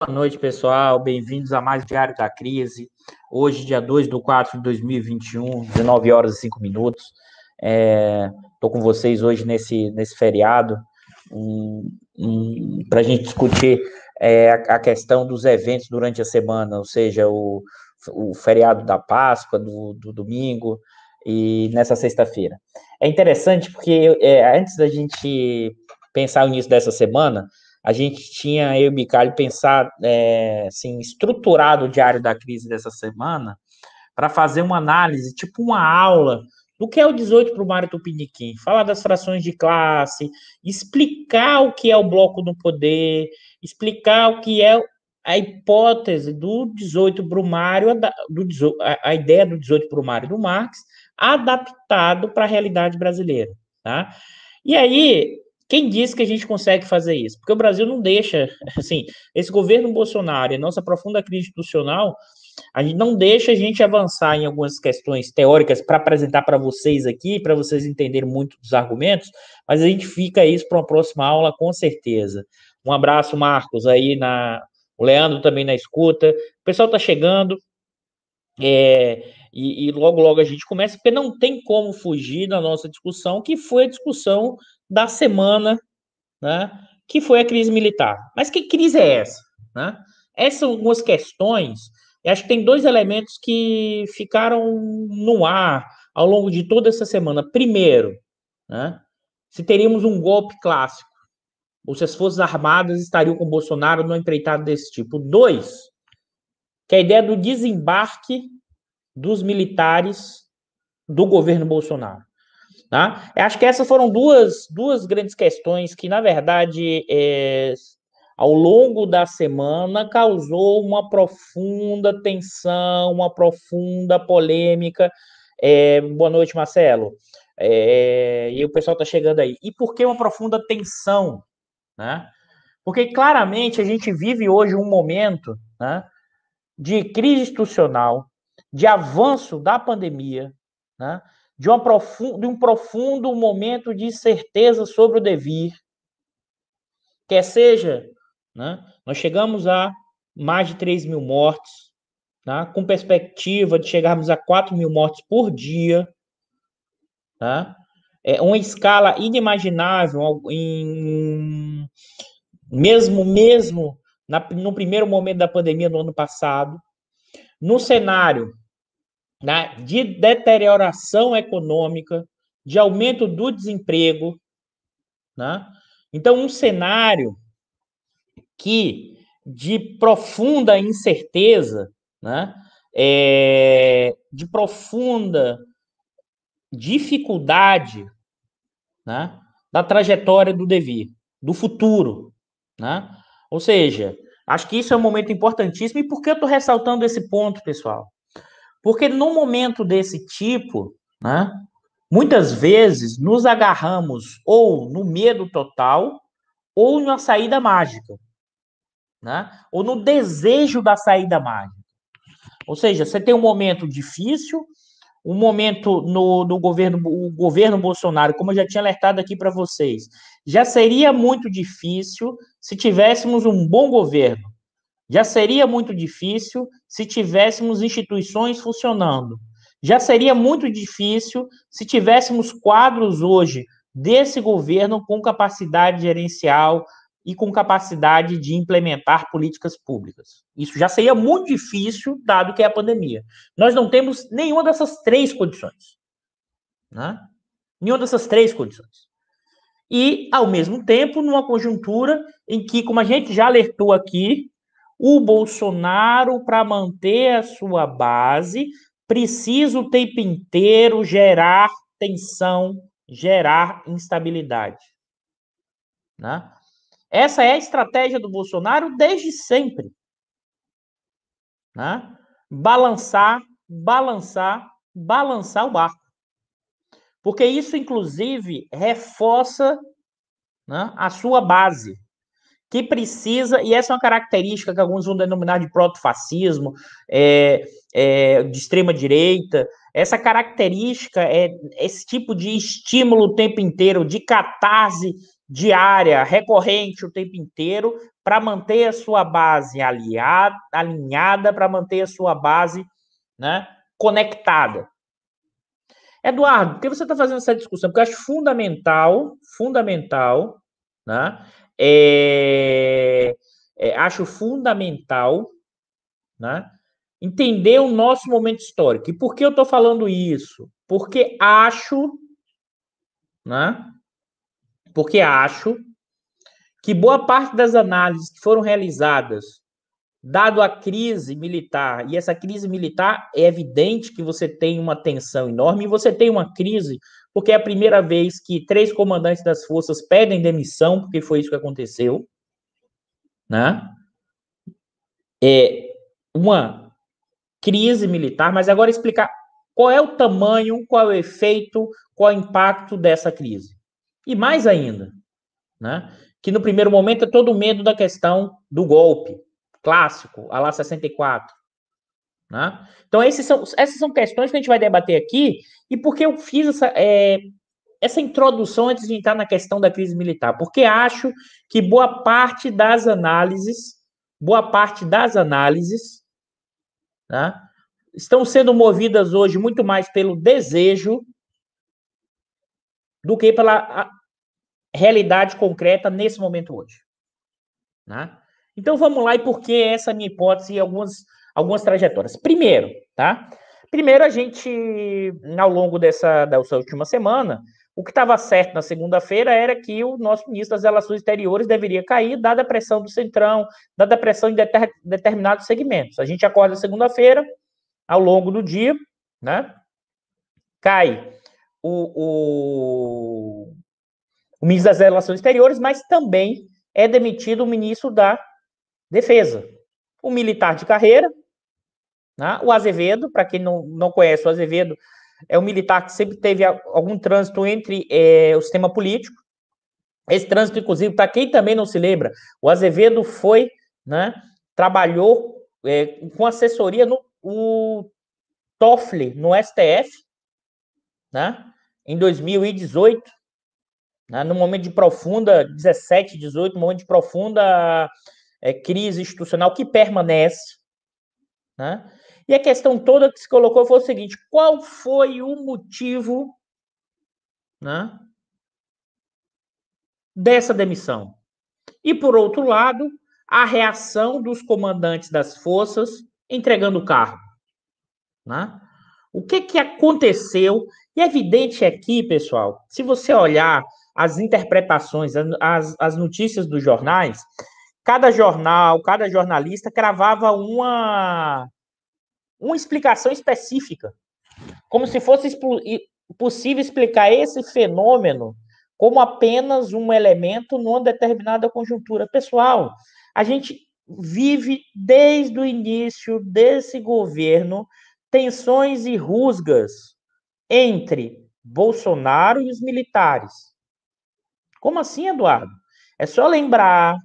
Boa noite, pessoal. Bem-vindos a mais Diário da Crise. Hoje, dia 2/4 de 2021, 19 horas e 5 minutos. Estou com vocês hoje nesse feriado para a gente discutir a questão dos eventos durante a semana, ou seja, o feriado da Páscoa, do domingo e nessa sexta-feira. É interessante porque antes da gente pensar o início dessa semana, a gente tinha, eu e o Bicalho, pensar, assim, estruturado o Diário da Crise dessa semana para fazer uma análise, tipo uma aula do que é o 18 para o Mário Tupiniquim, falar das frações de classe, explicar o que é o bloco do poder, explicar o que é a hipótese do 18 Brumário, a ideia do 18 Brumário do Marx, adaptado para a realidade brasileira, tá? E aí, quem disse que a gente consegue fazer isso? Porque o Brasil não deixa, assim, esse governo Bolsonaro e a nossa profunda crise institucional, a gente não deixa a gente avançar em algumas questões teóricas para apresentar para vocês aqui, para vocês entenderem muito dos argumentos, mas a gente fica isso para uma próxima aula, com certeza. Um abraço, Marcos, aí o Leandro também na escuta. O pessoal está chegando, e logo, logo a gente começa, porque não tem como fugir da nossa discussão, que foi a discussão da semana, né, que foi a crise militar. Mas que crise é essa? Né? Essas são algumas questões, e acho que tem dois elementos que ficaram no ar ao longo de toda essa semana. Primeiro, né, se teríamos um golpe clássico, ou se as Forças Armadas estariam com Bolsonaro numa empreitada desse tipo. Dois, que é a ideia do desembarque dos militares do governo Bolsonaro. Tá? Eu acho que essas foram duas grandes questões que, na verdade, ao longo da semana, causou uma profunda tensão, uma profunda polêmica. Boa noite, Marcelo. E o pessoal está chegando aí. E por que uma profunda tensão? Né? Porque, claramente, a gente vive hoje um momento, né, de crise institucional, de avanço da pandemia, né, de um profundo momento de incerteza sobre o devir, quer seja, né, nós chegamos a mais de 3 mil mortes, né, com perspectiva de chegarmos a 4 mil mortes por dia, né, uma escala inimaginável, mesmo no primeiro momento da pandemia no ano passado, no cenário, né, de deterioração econômica, de aumento do desemprego, né? Então, um cenário de profunda incerteza, né, de profunda dificuldade, né, da trajetória do devir, do futuro, né? Ou seja, acho que isso é um momento importantíssimo. E por que eu estou ressaltando esse ponto, pessoal? Porque num momento desse tipo, né, muitas vezes nos agarramos ou no medo total ou na saída mágica, né? Ou no desejo da saída mágica. Ou seja, você tem um momento difícil, um momento no governo, o governo Bolsonaro, como eu já tinha alertado aqui para vocês, já seria muito difícil se tivéssemos um bom governo. Já seria muito difícil se tivéssemos instituições funcionando. Já seria muito difícil se tivéssemos quadros hoje desse governo com capacidade gerencial e com capacidade de implementar políticas públicas. Isso já seria muito difícil, dado que é a pandemia. Nós não temos nenhuma dessas três condições. Né? Nenhuma dessas três condições. E, ao mesmo tempo, numa conjuntura em que, como a gente já alertou aqui, o Bolsonaro, para manter a sua base, precisa o tempo inteiro gerar tensão, gerar instabilidade. Né? Essa é a estratégia do Bolsonaro desde sempre. Né? Balançar, balançar, balançar o barco. Porque isso, inclusive, reforça, né, a sua base, que precisa, e essa é uma característica que alguns vão denominar de protofascismo, de extrema-direita, essa característica, esse tipo de estímulo o tempo inteiro, de catarse diária, recorrente o tempo inteiro, para manter a sua base alinhada, para manter a sua base, né, conectada. Eduardo, por que você está fazendo essa discussão? Porque eu acho fundamental, né? Acho fundamental, né, entender o nosso momento histórico. E por que eu estou falando isso? Porque acho, né? Porque acho que boa parte das análises que foram realizadas, dado a crise militar, e essa crise militar é evidente que você tem uma tensão enorme, e você tem uma crise porque é a primeira vez que 3 comandantes das forças pedem demissão, porque foi isso que aconteceu, né? É uma crise militar, mas agora explicar qual é o tamanho, qual é o efeito, qual é o impacto dessa crise. E mais ainda, né? Que no primeiro momento é todo o medo da questão do golpe clássico, a lá 64. Né? Então, essas são questões que a gente vai debater aqui, e por que eu fiz essa introdução antes de entrar na questão da crise militar? Porque acho que boa parte das análises, né, estão sendo movidas hoje muito mais pelo desejo do que pela realidade concreta nesse momento hoje. Né? Então vamos lá, e por que essa minha hipótese e algumas trajetórias? Primeiro, tá? Primeiro, a gente, ao longo dessa última semana, o que estava certo na segunda-feira era que o nosso ministro das Relações Exteriores deveria cair, dada a pressão do Centrão, dada a pressão em determinados segmentos. A gente acorda segunda-feira, ao longo do dia, né? Cai o ministro das Relações Exteriores, mas também é demitido o ministro da Defesa. O militar de carreira, né? O Azevedo, para quem não conhece, o Azevedo é um militar que sempre teve algum trânsito entre o sistema político. Esse trânsito, inclusive, para quem também não se lembra, o Azevedo foi, né, trabalhou com assessoria no Toffoli, no STF, né, em 2018, né, no momento de profunda, 17, 18, no momento de profunda crise institucional que permanece, né? E a questão toda que se colocou foi o seguinte: qual foi o motivo, né, dessa demissão? E, por outro lado, a reação dos comandantes das forças entregando o cargo. Né? O que aconteceu? E é evidente aqui, pessoal, se você olhar as interpretações, as notícias dos jornais, cada jornal, cada jornalista cravava uma explicação específica, como se fosse possível explicar esse fenômeno como apenas um elemento numa determinada conjuntura. Pessoal, a gente vive desde o início desse governo tensões e rusgas entre Bolsonaro e os militares. Como assim, Eduardo? É só lembrar,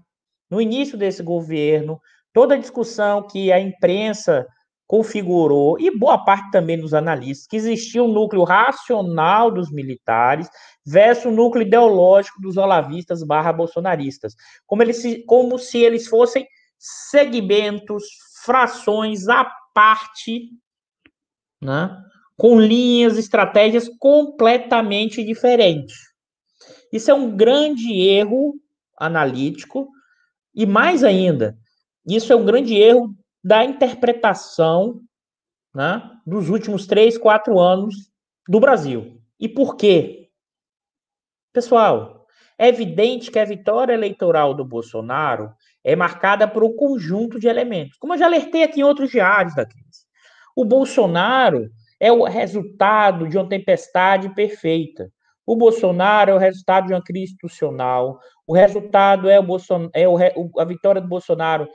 no início desse governo, toda a discussão que a imprensa configurou, e boa parte também dos analistas, que existia um núcleo racional dos militares versus o núcleo ideológico dos olavistas / bolsonaristas. Como se eles fossem segmentos, frações à parte, né, com linhas, estratégias completamente diferentes. Isso é um grande erro analítico, e mais ainda, isso é um grande erro da interpretação, né, dos últimos 3, 4 anos do Brasil. E por quê? Pessoal, é evidente que a vitória eleitoral do Bolsonaro é marcada por um conjunto de elementos, como eu já alertei aqui em outros diários da crise. O Bolsonaro é o resultado de uma tempestade perfeita. O Bolsonaro é o resultado de uma crise institucional. O resultado a vitória do Bolsonaro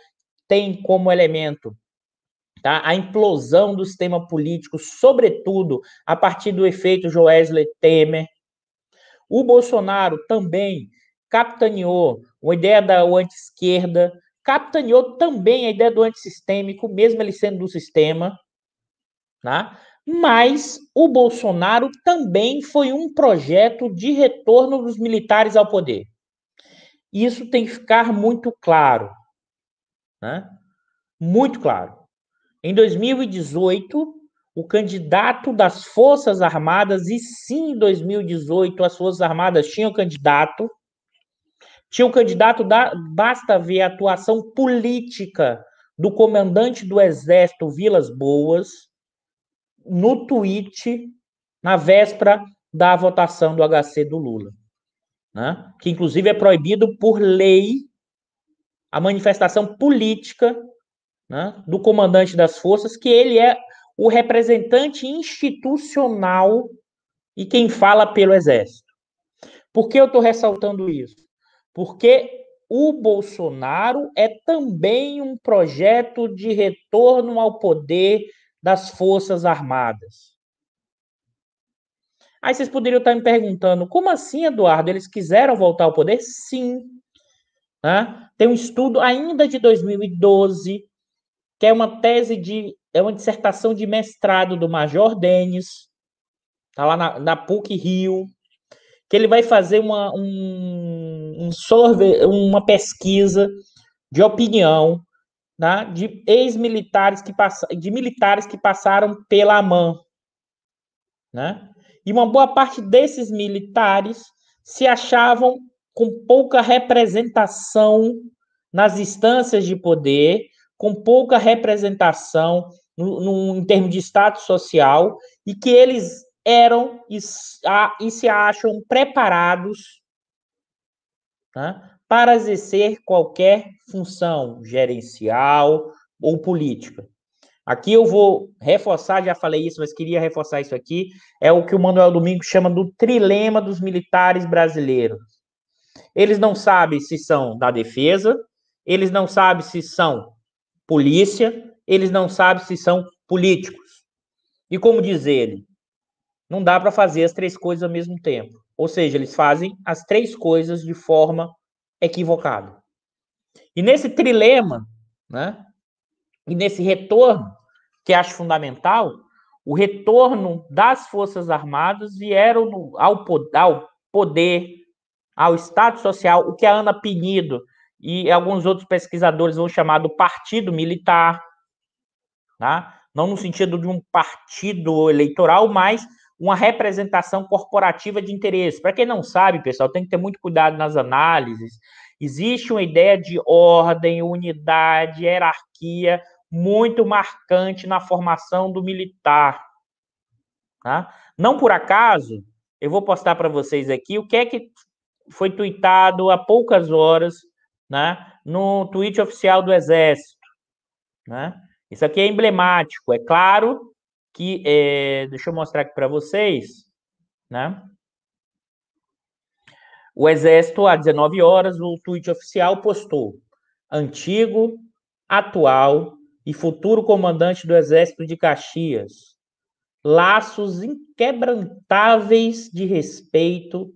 tem como elemento, tá, a implosão do sistema político, sobretudo a partir do efeito Joesley Temer. O Bolsonaro também capitaneou a ideia da anti-esquerda, capitaneou também a ideia do antissistêmico, mesmo ele sendo do sistema. Tá? Mas o Bolsonaro também foi um projeto de retorno dos militares ao poder. Isso tem que ficar muito claro, né? Muito claro. Em 2018, o candidato das Forças Armadas, e sim, em 2018, as Forças Armadas tinham candidato, basta ver a atuação política do comandante do Exército, Vilas Boas, no tweet, na véspera da votação do HC do Lula, né? Que inclusive é proibido por lei a manifestação política, né, do comandante das forças, que ele é o representante institucional e quem fala pelo Exército. Por que eu estou ressaltando isso? Porque o Bolsonaro é também um projeto de retorno ao poder das Forças Armadas. Aí vocês poderiam estar me perguntando, como assim, Eduardo? Eles quiseram voltar ao poder? Sim. Né? Tem um estudo ainda de 2012, que é uma dissertação de mestrado do Major Denis, tá lá na PUC Rio, que ele vai fazer uma pesquisa de opinião, né, de ex-militares de militares que passaram pela AMAN, né? E uma boa parte desses militares se achavam com pouca representação nas instâncias de poder, com pouca representação em termos de status social, e que eles eram e se acham preparados, né, para exercer qualquer função gerencial ou política. Aqui eu vou reforçar, já falei isso, mas queria reforçar isso aqui, é o que o Manuel Domingos chama do trilema dos militares brasileiros. Eles não sabem se são da defesa, eles não sabem se são polícia, eles não sabem se são políticos. E como diz ele, não dá para fazer as três coisas ao mesmo tempo. Ou seja, eles fazem as três coisas de forma equivocada. E nesse trilema, né, e nesse retorno, que acho fundamental, o retorno das Forças Armadas vieram ao poder, ao Estado Social, o que a Ana Pinido e alguns outros pesquisadores vão chamar do partido militar, tá? Não no sentido de um partido eleitoral, mas uma representação corporativa de interesse. Para quem não sabe, pessoal, tem que ter muito cuidado nas análises. Existe uma ideia de ordem, unidade, hierarquia muito marcante na formação do militar. Tá? Não por acaso, eu vou postar para vocês aqui o que é que foi tuitado há poucas horas, né, no tweet oficial do Exército. Né? Isso aqui é emblemático. É claro que, deixa eu mostrar aqui para vocês, né? O Exército, às 19 horas, o tweet oficial postou: antigo, atual e futuro comandante do Exército de Caxias, laços inquebrantáveis de respeito,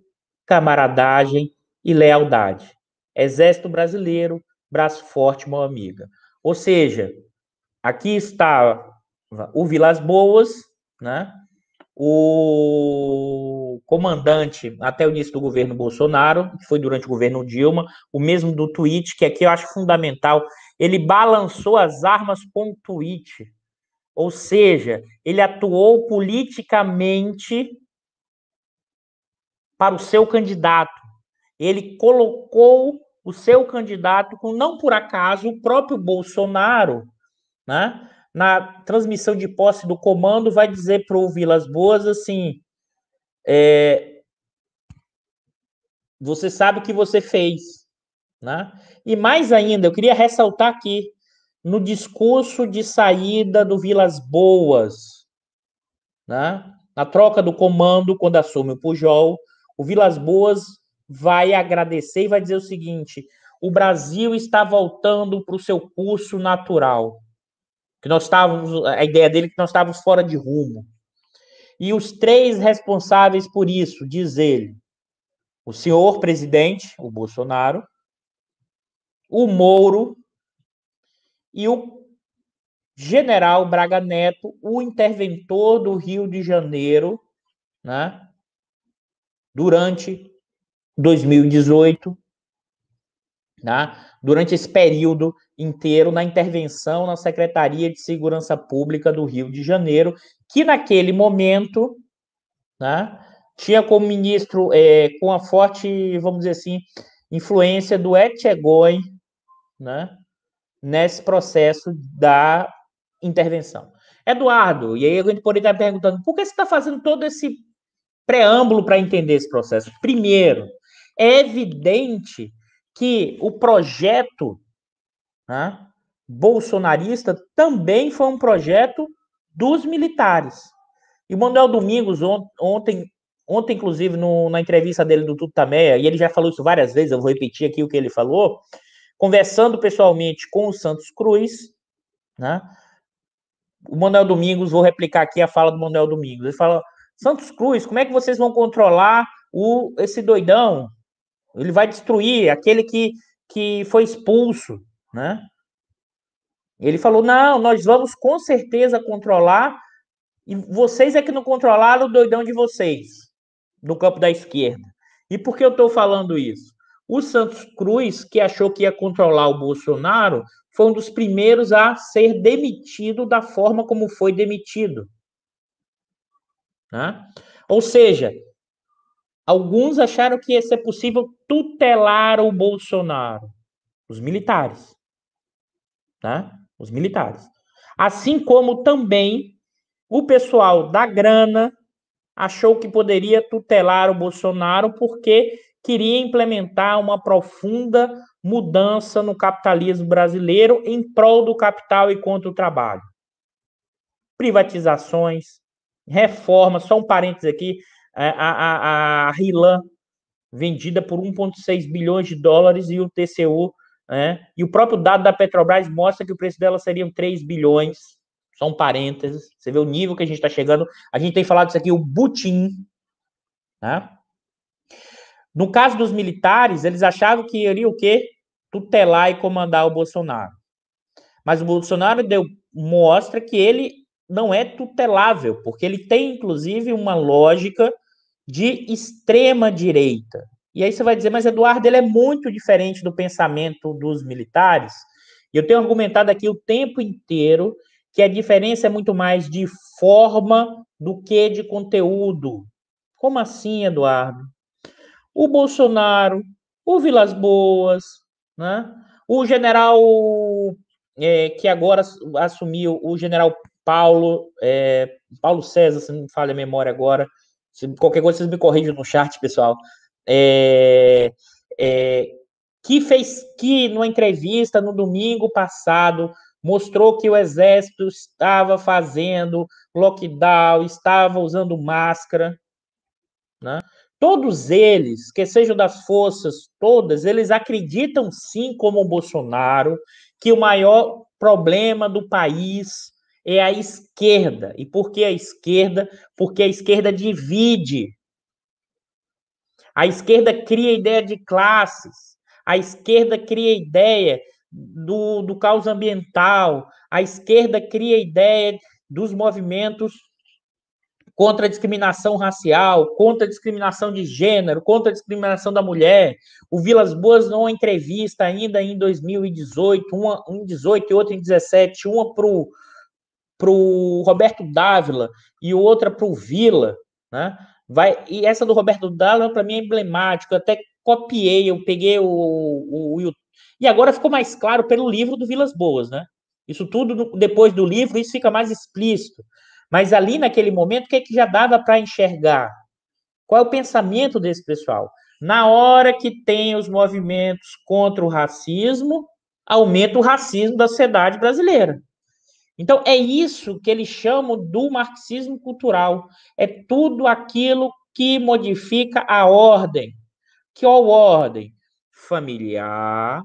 camaradagem e lealdade. Exército Brasileiro, braço forte, mão amiga. Ou seja, aqui está o Vilas Boas, né? O comandante até o início do governo Bolsonaro, que foi durante o governo Dilma, o mesmo do tweet, que aqui eu acho fundamental, ele balançou as armas com o tweet, ou seja, ele atuou politicamente para o seu candidato. Ele colocou o seu candidato, com não por acaso, o próprio Bolsonaro, né, na transmissão de posse do comando, vai dizer para o Vilas Boas assim: você sabe o que você fez. Né? E mais ainda, eu queria ressaltar aqui, no discurso de saída do Vilas Boas, né, na troca do comando, quando assume o Pujol, o Vilas Boas vai agradecer e vai dizer o seguinte: o Brasil está voltando para o seu curso natural. Que nós estávamos, a ideia dele é que nós estávamos fora de rumo. E os três responsáveis por isso, diz ele: o senhor presidente, o Bolsonaro, o Moro e o general Braga Neto, o interventor do Rio de Janeiro, né, durante 2018, tá? Durante esse período inteiro na intervenção na Secretaria de Segurança Pública do Rio de Janeiro, que naquele momento, né, tinha como ministro, com a forte, vamos dizer assim, influência do Etchegóin, né, nesse processo da intervenção. Eduardo, e aí a gente poderia estar perguntando, por que você está fazendo todo esse preâmbulo para entender esse processo? Primeiro, é evidente que o projeto, né, bolsonarista também foi um projeto dos militares. E o Manuel Domingos, ontem inclusive, na entrevista dele do Tutameia, e ele já falou isso várias vezes, eu vou repetir aqui o que ele falou, conversando pessoalmente com o Santos Cruz, né? O Manuel Domingos, vou replicar aqui a fala do Manuel Domingos. Ele fala: Santos Cruz, como é que vocês vão controlar esse doidão? Ele vai destruir aquele que foi expulso, né? Ele falou: não, nós vamos com certeza controlar, e vocês é que não controlaram o doidão de vocês, do campo da esquerda. E por que eu estou falando isso? O Santos Cruz, que achou que ia controlar o Bolsonaro, foi um dos primeiros a ser demitido da forma como foi demitido. Né? Ou seja, alguns acharam que ia ser possível tutelar o Bolsonaro, os militares. Né? Os militares. Assim como também o pessoal da grana achou que poderia tutelar o Bolsonaro porque queria implementar uma profunda mudança no capitalismo brasileiro em prol do capital e contra o trabalho. Privatizações, reformas, só um parênteses aqui, a RILAN, vendida por 1,6 bilhões de dólares, e o TCU, né? E o próprio dado da Petrobras mostra que o preço dela seria 3 bilhões, só um parênteses, você vê o nível que a gente está chegando. A gente tem falado isso aqui, o Butim, né? No caso dos militares, eles achavam que iria o quê? Tutelar e comandar o Bolsonaro. Mas o Bolsonaro mostra que ele não é tutelável, porque ele tem, inclusive, uma lógica de extrema direita. E aí você vai dizer, mas Eduardo, ele é muito diferente do pensamento dos militares. E eu tenho argumentado aqui o tempo inteiro que a diferença é muito mais de forma do que de conteúdo. Como assim, Eduardo? O Bolsonaro, o Vilas Boas, né? O general que agora assumiu, o general Paulo César, se não me falha a memória agora, qualquer coisa vocês me corrigem no chat, pessoal, é, é, que numa entrevista no domingo passado mostrou que o exército estava fazendo lockdown, estava usando máscara, né? Todos eles, que sejam das forças todas, eles acreditam sim, como o Bolsonaro, que o maior problema do país é a esquerda. E por que a esquerda? Porque a esquerda divide. A esquerda cria ideia de classes. A esquerda cria ideia do caos ambiental. A esquerda cria ideia dos movimentos contra a discriminação racial, contra a discriminação de gênero, contra a discriminação da mulher. O Vilas Boas, numa entrevista ainda em 2018, uma em 18 e outra em 17, uma para o Roberto Dávila e outra para o Vila, né? E essa do Roberto Dávila, para mim, é emblemática. Eu até copiei, eu peguei e agora ficou mais claro pelo livro do Vilas Boas, né? Isso tudo, depois do livro, isso fica mais explícito. Mas ali, naquele momento, o que é que já dava para enxergar? Qual é o pensamento desse pessoal? Na hora que tem os movimentos contra o racismo, aumenta o racismo da sociedade brasileira. Então, é isso que eles chamam do marxismo cultural. É tudo aquilo que modifica a ordem. Que ordem? Familiar,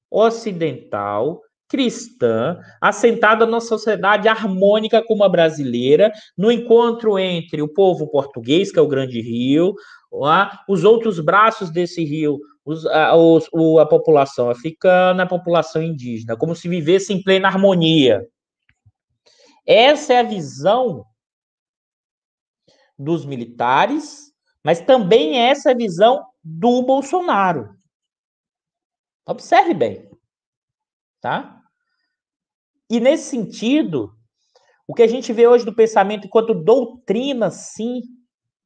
ocidental, cristã, assentada numa sociedade harmônica como a brasileira, no encontro entre o povo português, que é o Grande Rio, os outros braços desse rio, a população africana, a população indígena, como se vivesse em plena harmonia. Essa é a visão dos militares, mas também essa é a visão do Bolsonaro. Observe bem, tá? E nesse sentido, o que a gente vê hoje do pensamento enquanto doutrina, sim,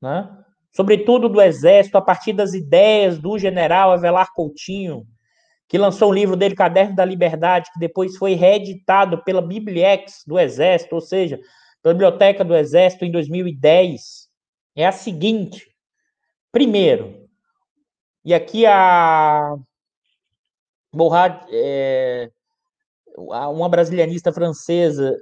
né? Sobretudo do Exército, a partir das ideias do general Avelar Coutinho, que lançou o livro dele, Caderno da Liberdade, que depois foi reeditado pela Bibliex do Exército, ou seja, pela Biblioteca do Exército em 2010, é a seguinte: primeiro, e aqui Morad, uma brasilianista francesa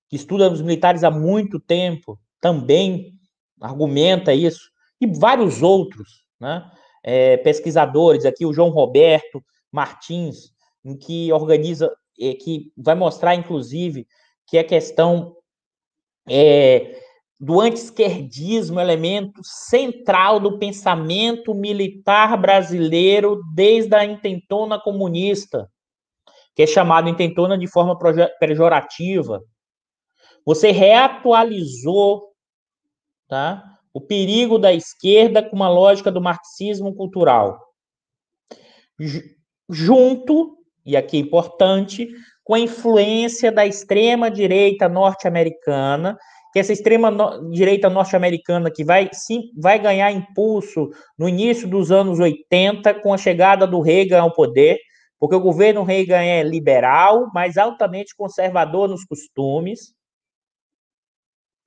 que estuda os militares há muito tempo, também argumenta isso, e vários outros, né? Pesquisadores, aqui o João Roberto Martins, em que organiza, que vai mostrar, inclusive, que a questão do anti-esquerdismo é elemento central do pensamento militar brasileiro desde a intentona comunista, que é chamado intentona de forma pejorativa. Você reatualizou, tá, o perigo da esquerda com uma lógica do marxismo cultural. Junto, e aqui é importante, com a influência da extrema-direita norte-americana, que essa extrema-direita norte-americana que vai ganhar impulso no início dos anos 80, com a chegada do Reagan ao poder, porque o governo Reagan é liberal, mas altamente conservador nos costumes,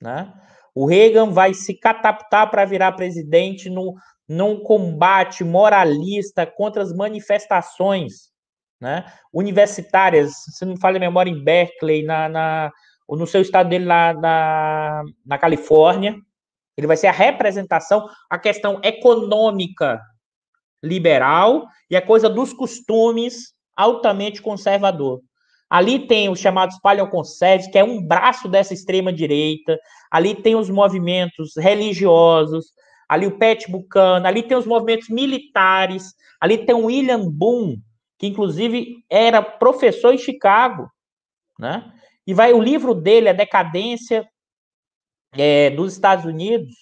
né? O Reagan vai se catapultar para virar presidente num combate moralista contra as manifestações, né, universitárias, se não me falha a memória, em Berkeley, ou no seu estado dele lá na Califórnia. Ele vai ser a representação, a questão econômica liberal e a coisa dos costumes altamente conservador. Ali tem os chamados paleoconserves, que é um braço dessa extrema-direita. Ali tem os movimentos religiosos, ali o Pat Buchanan, ali tem os movimentos militares, ali tem o William Boone, que inclusive era professor em Chicago, né? E o livro dele, A Decadência dos Estados Unidos,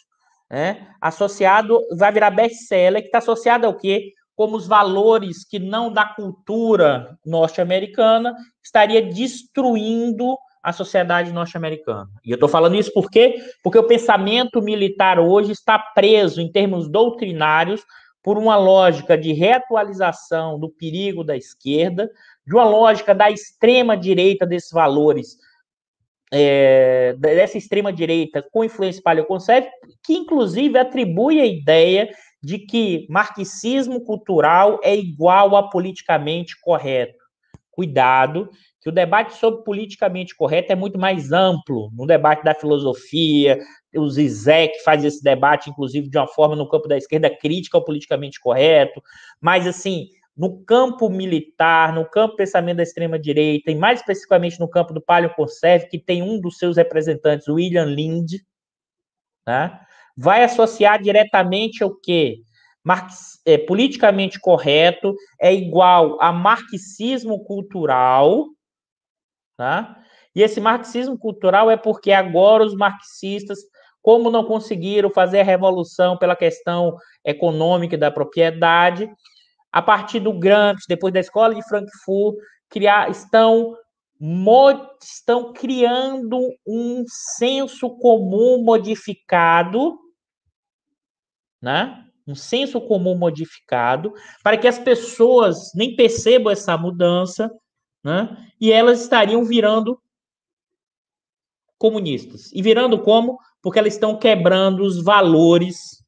né, associado, vai virar best-seller, que está associado ao quê? Como os valores que não da cultura norte-americana estaria destruindo a sociedade norte-americana. E eu estou falando isso por quê? Porque o pensamento militar hoje está preso, em termos doutrinários, por uma lógica de reatualização do perigo da esquerda, de uma lógica da extrema-direita desses valores, dessa extrema-direita com influência paleoconserva, que inclusive atribui a ideia de que marxismo cultural é igual a politicamente correto. Cuidado, que o debate sobre politicamente correto é muito mais amplo, no debate da filosofia, o Zizek faz esse debate, inclusive, de uma forma no campo da esquerda crítica ao politicamente correto, mas, assim, no campo militar, no campo do pensamento da extrema-direita, e mais especificamente no campo do paleoconserve, que tem um dos seus representantes, William Lind, né, vai associar diretamente ao quê? Politicamente correto é igual a marxismo cultural, tá? E esse marxismo cultural é porque agora os marxistas, como não conseguiram fazer a revolução pela questão econômica da propriedade, a partir do Gramsci, depois da Escola de Frankfurt, estão criando um senso comum modificado, né? Um senso comum modificado, para que as pessoas nem percebam essa mudança, né? E elas estariam virando comunistas. E virando como? Porque elas estão quebrando os valores,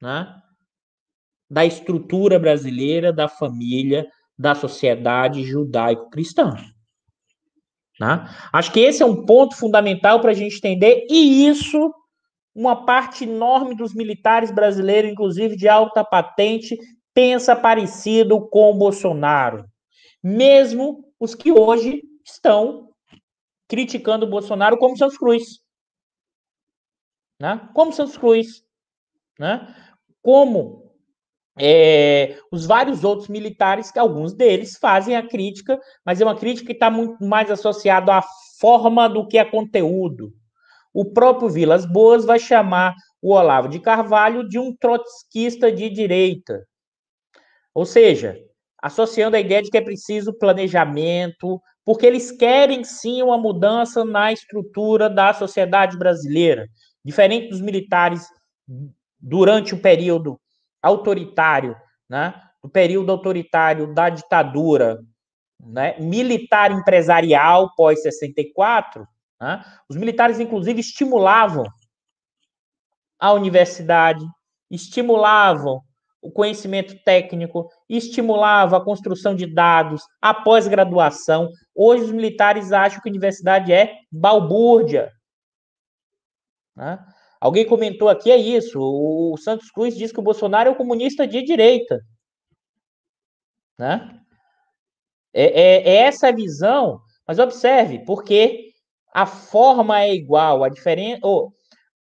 né, da estrutura brasileira, da família, da sociedade judaico-cristã. Né? Acho que esse é um ponto fundamental para a gente entender, e isso, uma parte enorme dos militares brasileiros, inclusive de alta patente, pensa parecido com o Bolsonaro. Mesmo os que hoje estão criticando o Bolsonaro como Santos Cruz. Né? Como Santos Cruz. Né? Como os vários outros militares, que alguns deles fazem a crítica, mas é uma crítica que está muito mais associada à forma do que a conteúdo. O próprio Vilas Boas vai chamar o Olavo de Carvalho de um trotskista de direita. Ou seja, associando a ideia de que é preciso planejamento, porque eles querem sim uma mudança na estrutura da sociedade brasileira, diferente dos militares durante o período autoritário, né? O período autoritário da ditadura, né? Militar empresarial pós 64, né? Os militares inclusive estimulavam a universidade, estimulavam o conhecimento técnico, estimulava a construção de dados, a pós-graduação. Hoje os militares acham que a universidade é balbúrdia. Né? Alguém comentou aqui, é isso, o Santos Cruz diz que o Bolsonaro é um comunista de direita. Né? É essa a visão, mas observe, porque a forma é igual,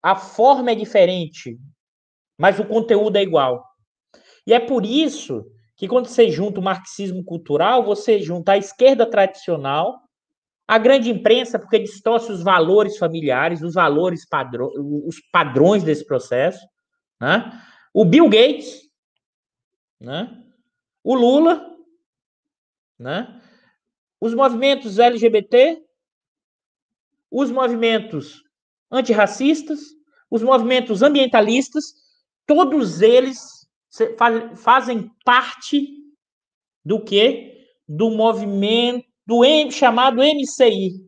a forma é diferente, mas o conteúdo é igual. E é por isso que quando você junta o marxismo cultural, você junta a esquerda tradicional, a grande imprensa, porque distorce os valores familiares, os valores os padrões desse processo, né? O Bill Gates, né? O Lula, né? Os movimentos LGBT, os movimentos antirracistas, os movimentos ambientalistas, todos eles fazem parte do que? Do movimento chamado MCI,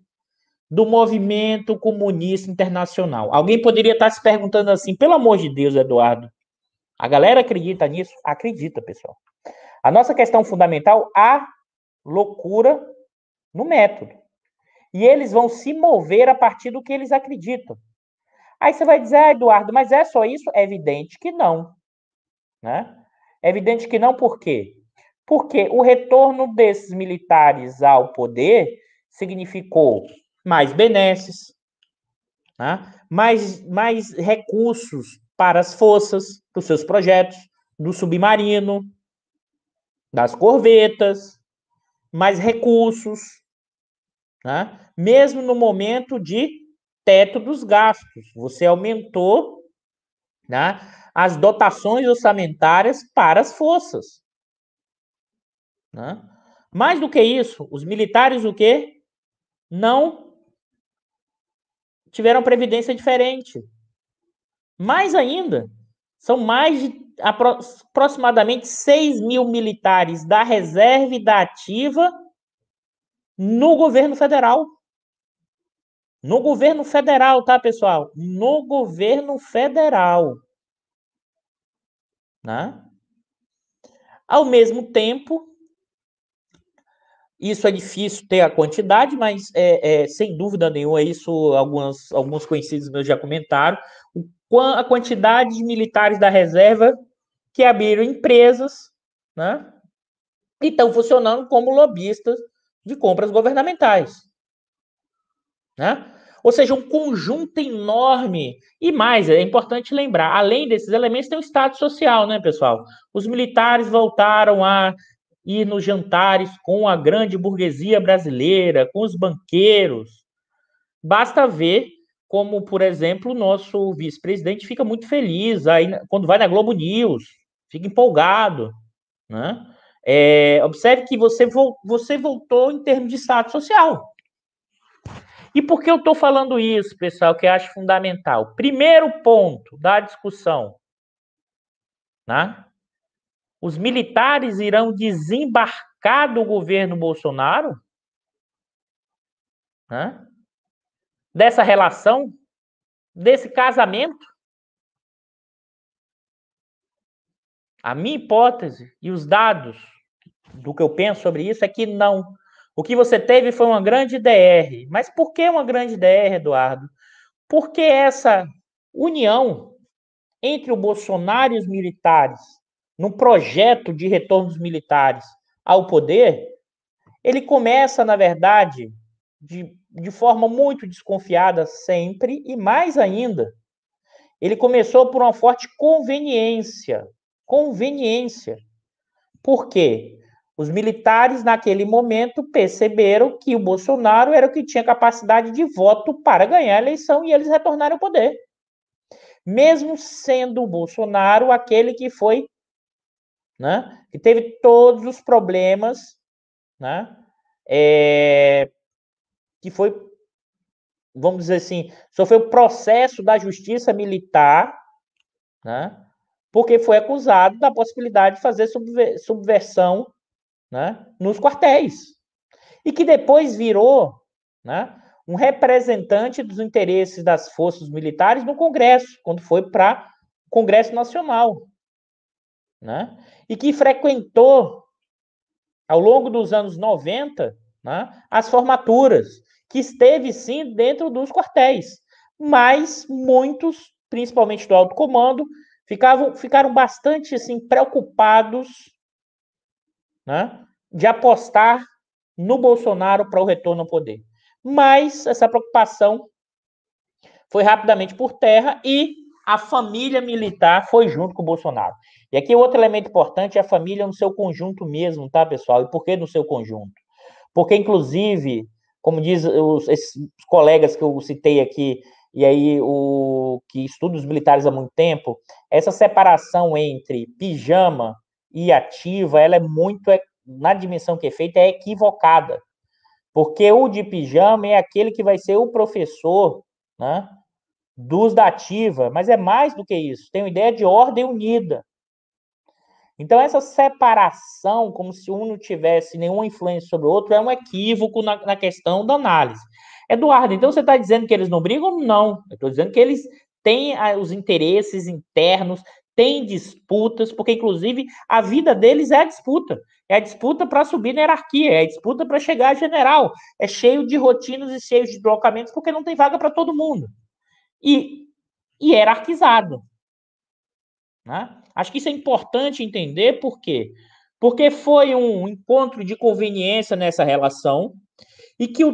do Movimento Comunista Internacional. Alguém poderia estar se perguntando assim, pelo amor de Deus, Eduardo, a galera acredita nisso? Acredita, pessoal. A nossa questão fundamental, há loucura no método. E eles vão se mover a partir do que eles acreditam. Aí você vai dizer, Eduardo, mas é só isso? É evidente que não. Né? É evidente que não, por quê? Porque o retorno desses militares ao poder significou mais benesses, né? mais recursos para as forças, para os seus projetos, do submarino, das corvetas, mais recursos, né? Mesmo no momento de teto dos gastos. Você aumentou, né, as dotações orçamentárias para as forças. Né? Mais do que isso, os militares o quê? Não tiveram previdência diferente. Mais ainda, são mais de aproximadamente 6 mil militares da reserva e da ativa no governo federal. No governo federal, tá, pessoal? No governo federal. Né? Ao mesmo tempo, isso é difícil ter a quantidade, mas sem dúvida nenhuma, isso alguns conhecidos meus já comentaram, a quantidade de militares da reserva que abriram empresas, né? E estão funcionando como lobistas de compras governamentais. Né? Ou seja, um conjunto enorme. E mais, é importante lembrar, além desses elementos, tem o Estado social, né, pessoal? Os militares voltaram a ir nos jantares com a grande burguesia brasileira, com os banqueiros. Basta ver como, por exemplo, o nosso vice-presidente fica muito feliz aí, quando vai na Globo News, fica empolgado. Né? Observe que você voltou em termos de Estado social. E por que eu estou falando isso, pessoal, que eu acho fundamental? Primeiro ponto da discussão, né? Os militares irão desembarcar do governo Bolsonaro, né? Dessa relação, desse casamento. A minha hipótese e os dados do que eu penso sobre isso é que não. O que você teve foi uma grande DR. Mas por que uma grande DR, Eduardo? Porque essa união entre o Bolsonaro e os militares, no projeto de retorno dos militares ao poder, ele começa, na verdade, de forma muito desconfiada sempre, e mais ainda, ele começou por uma forte conveniência. Conveniência. Por quê? Os militares, naquele momento, perceberam que o Bolsonaro era o que tinha capacidade de voto para ganhar a eleição e eles retornaram ao poder. Mesmo sendo o Bolsonaro aquele que foi né? Que teve todos os problemas, né? Que foi, vamos dizer assim, sofreu o processo da justiça militar, né? Porque foi acusado da possibilidade de fazer subversão, né? Nos quartéis. E que depois virou, né? Um representante dos interesses das forças militares no Congresso, quando foi para o Congresso Nacional, né? E que frequentou, ao longo dos anos 90, né, as formaturas, que esteve sim dentro dos quartéis, mas muitos, principalmente do alto comando, ficaram bastante assim, preocupados, né, de apostar no Bolsonaro para o retorno ao poder. Mas essa preocupação foi rapidamente por terra e a família militar foi junto com o Bolsonaro. E aqui outro elemento importante é a família no seu conjunto mesmo, tá, pessoal? E por que no seu conjunto? Porque, inclusive, como diz esses colegas que eu citei aqui, e aí o que estudam os militares há muito tempo, essa separação entre pijama e ativa, ela é muito, na dimensão que é feita, é equivocada. Porque o de pijama é aquele que vai ser o professor, né, dos da ativa, mas é mais do que isso, tem uma ideia de ordem unida. Então, essa separação, como se um não tivesse nenhuma influência sobre o outro, é um equívoco na questão da análise. Eduardo, então você está dizendo que eles não brigam? Não. Eu estou dizendo que eles têm os interesses internos, têm disputas, porque, inclusive, a vida deles é a disputa. É a disputa para subir na hierarquia, é a disputa para chegar a general. É cheio de rotinas e cheio de deslocamentos, porque não tem vaga para todo mundo. E hierarquizado. Né? Acho que isso é importante entender, por quê? Porque foi um encontro de conveniência nessa relação e que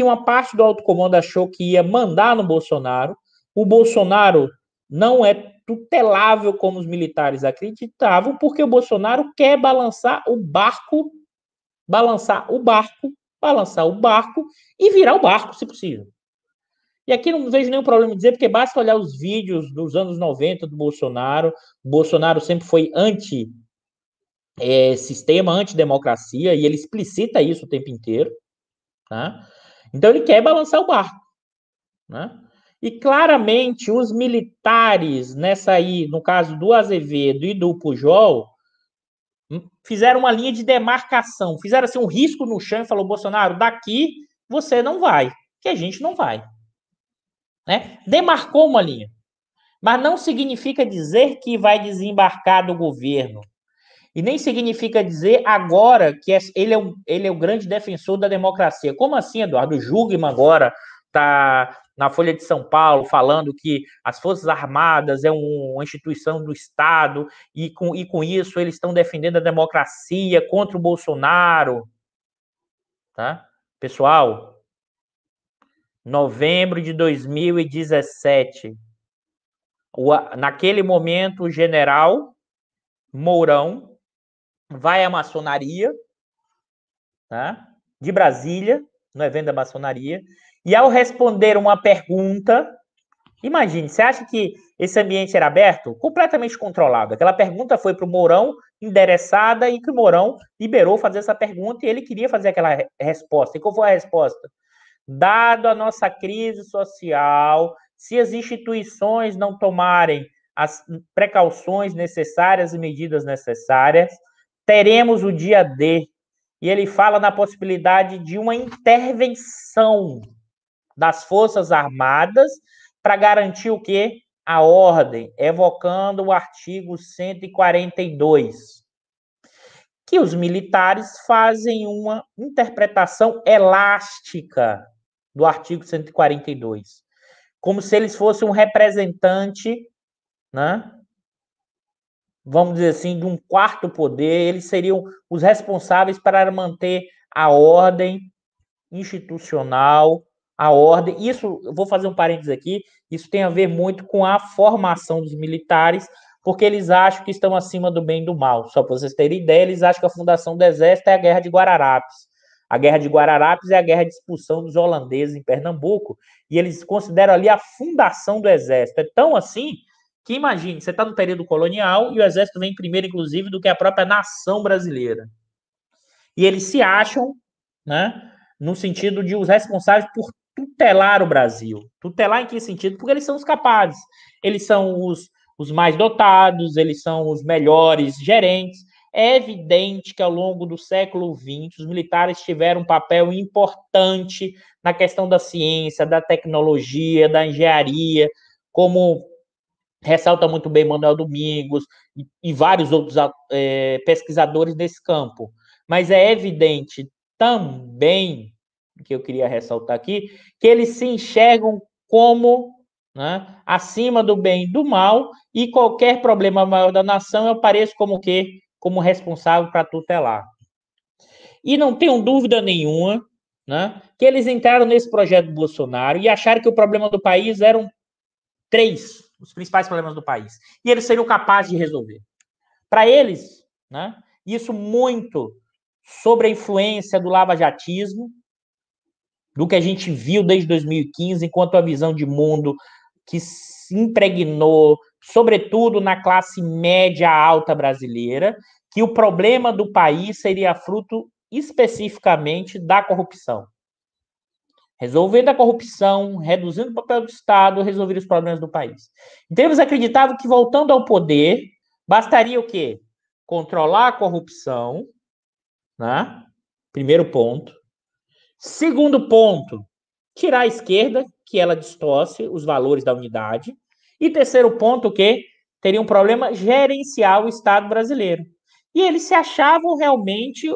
uma parte do alto comando achou que ia mandar no Bolsonaro. O Bolsonaro não é tutelável como os militares acreditavam, porque o Bolsonaro quer balançar o barco, balançar o barco e virar o barco, se possível. E aqui não vejo nenhum problema em dizer, porque basta olhar os vídeos dos anos 90 do Bolsonaro. O Bolsonaro sempre foi anti-sistema, anti-democracia, e ele explicita isso o tempo inteiro. Tá? Então ele quer balançar o barco. Né? E claramente os militares, nessa aí, no caso do Azevedo e do Pujol, fizeram uma linha de demarcação, fizeram assim um risco no chão e falou: Bolsonaro, daqui você não vai, que a gente não vai. Né? Demarcou uma linha. Mas não significa dizer que vai desembarcar do governo. E nem significa dizer agora que ele é o grande defensor da democracia. Como assim, Eduardo? O Jugman agora está na Folha de São Paulo falando que as Forças Armadas é uma instituição do Estado e com isso eles estão defendendo a democracia contra o Bolsonaro. Tá? Pessoal, novembro de 2017, naquele momento o general Mourão vai à maçonaria, tá? De Brasília, no evento da maçonaria, e ao responder uma pergunta, imagine, você acha que esse ambiente era aberto? Completamente controlado. Aquela pergunta foi para o Mourão, endereçada, e que o Mourão liberou fazer essa pergunta, e ele queria fazer aquela resposta. E qual foi a resposta? Dado a nossa crise social, se as instituições não tomarem as precauções necessárias e medidas necessárias, teremos o dia D. E ele fala na possibilidade de uma intervenção das Forças Armadas para garantir o quê? A ordem, evocando o artigo 142. Que os militares fazem uma interpretação elástica do artigo 142, como se eles fossem um representante, né, vamos dizer assim, de um quarto poder, eles seriam os responsáveis para manter a ordem institucional, a ordem. Isso, eu vou fazer um parênteses aqui, isso tem a ver muito com a formação dos militares, porque eles acham que estão acima do bem e do mal. Só para vocês terem ideia, eles acham que a fundação do Exército é a Guerra de Guararapes. A Guerra de Guararapes é a guerra de expulsão dos holandeses em Pernambuco, e eles consideram ali a fundação do Exército. É tão assim que imagine, você está no período colonial e o exército vem primeiro, inclusive, do que a própria nação brasileira. E eles se acham, né, no sentido de os responsáveis por tutelar o Brasil. Tutelar em que sentido? Porque eles são os capazes. Eles são os mais dotados, eles são os melhores gerentes. É evidente que ao longo do século XX, os militares tiveram um papel importante na questão da ciência, da tecnologia, da engenharia, como ressalta muito bem Manuel Domingos e vários outros pesquisadores desse campo. Mas é evidente também, que eu queria ressaltar aqui, que eles se enxergam como, né, acima do bem e do mal, e qualquer problema maior da nação eu apareço como o quê? Como responsável para tutelar. E não tenho dúvida nenhuma, né, que eles entraram nesse projeto do Bolsonaro e acharam que o problema do país eram 3, os principais problemas do país. E eles seriam capazes de resolver. Para eles, né, isso muito sobre a influência do lavajatismo, do que a gente viu desde 2015, enquanto a visão de mundo que se impregnou, sobretudo na classe média alta brasileira, que o problema do país seria fruto especificamente da corrupção. Resolvendo a corrupção, reduzindo o papel do Estado, resolver os problemas do país. Então, eles acreditavam que, voltando ao poder, bastaria o quê? Controlar a corrupção, né? Primeiro ponto. Segundo ponto, tirar a esquerda, que ela distorce os valores da unidade. E terceiro ponto, o quê? Teria um problema gerencial o Estado brasileiro. E eles se achavam realmente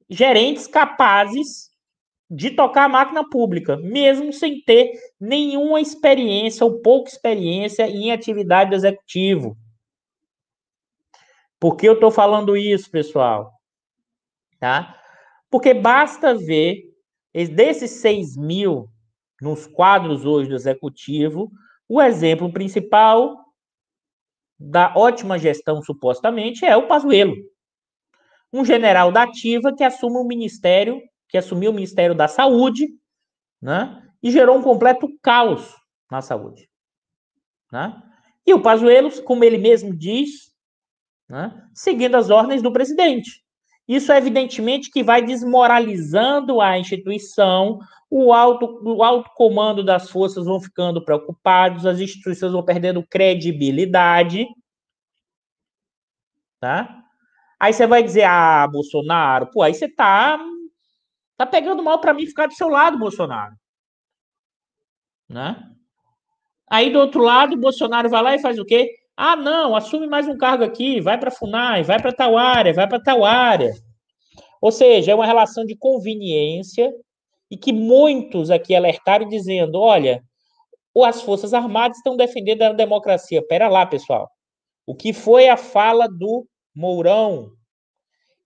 gerentes capazes de tocar a máquina pública, mesmo sem ter nenhuma experiência ou pouca experiência em atividade do executivo. Por que eu estou falando isso, pessoal? Tá? Porque basta ver, desses 6 mil nos quadros hoje do executivo, o exemplo principal da ótima gestão, supostamente, é o Pazuello. Um general da ativa que assume o ministério, que assumiu o Ministério da Saúde, né? E gerou um completo caos na saúde, né? E o Pazuello, como ele mesmo diz, né, seguindo as ordens do presidente. Isso, evidentemente, que vai desmoralizando a instituição, o alto comando das forças vão ficando preocupados, as instituições vão perdendo credibilidade, tá? Aí você vai dizer, Bolsonaro, pô, aí você tá pegando mal para mim ficar do seu lado, Bolsonaro, né? Aí, do outro lado, o Bolsonaro vai lá e faz o quê? Não, assume mais um cargo aqui, vai para a FUNAI, vai para tal área, vai para tal área. Ou seja, é uma relação de conveniência e que muitos aqui alertaram dizendo, olha, as Forças Armadas estão defendendo a democracia. Pera lá, pessoal. O que foi a fala do Mourão?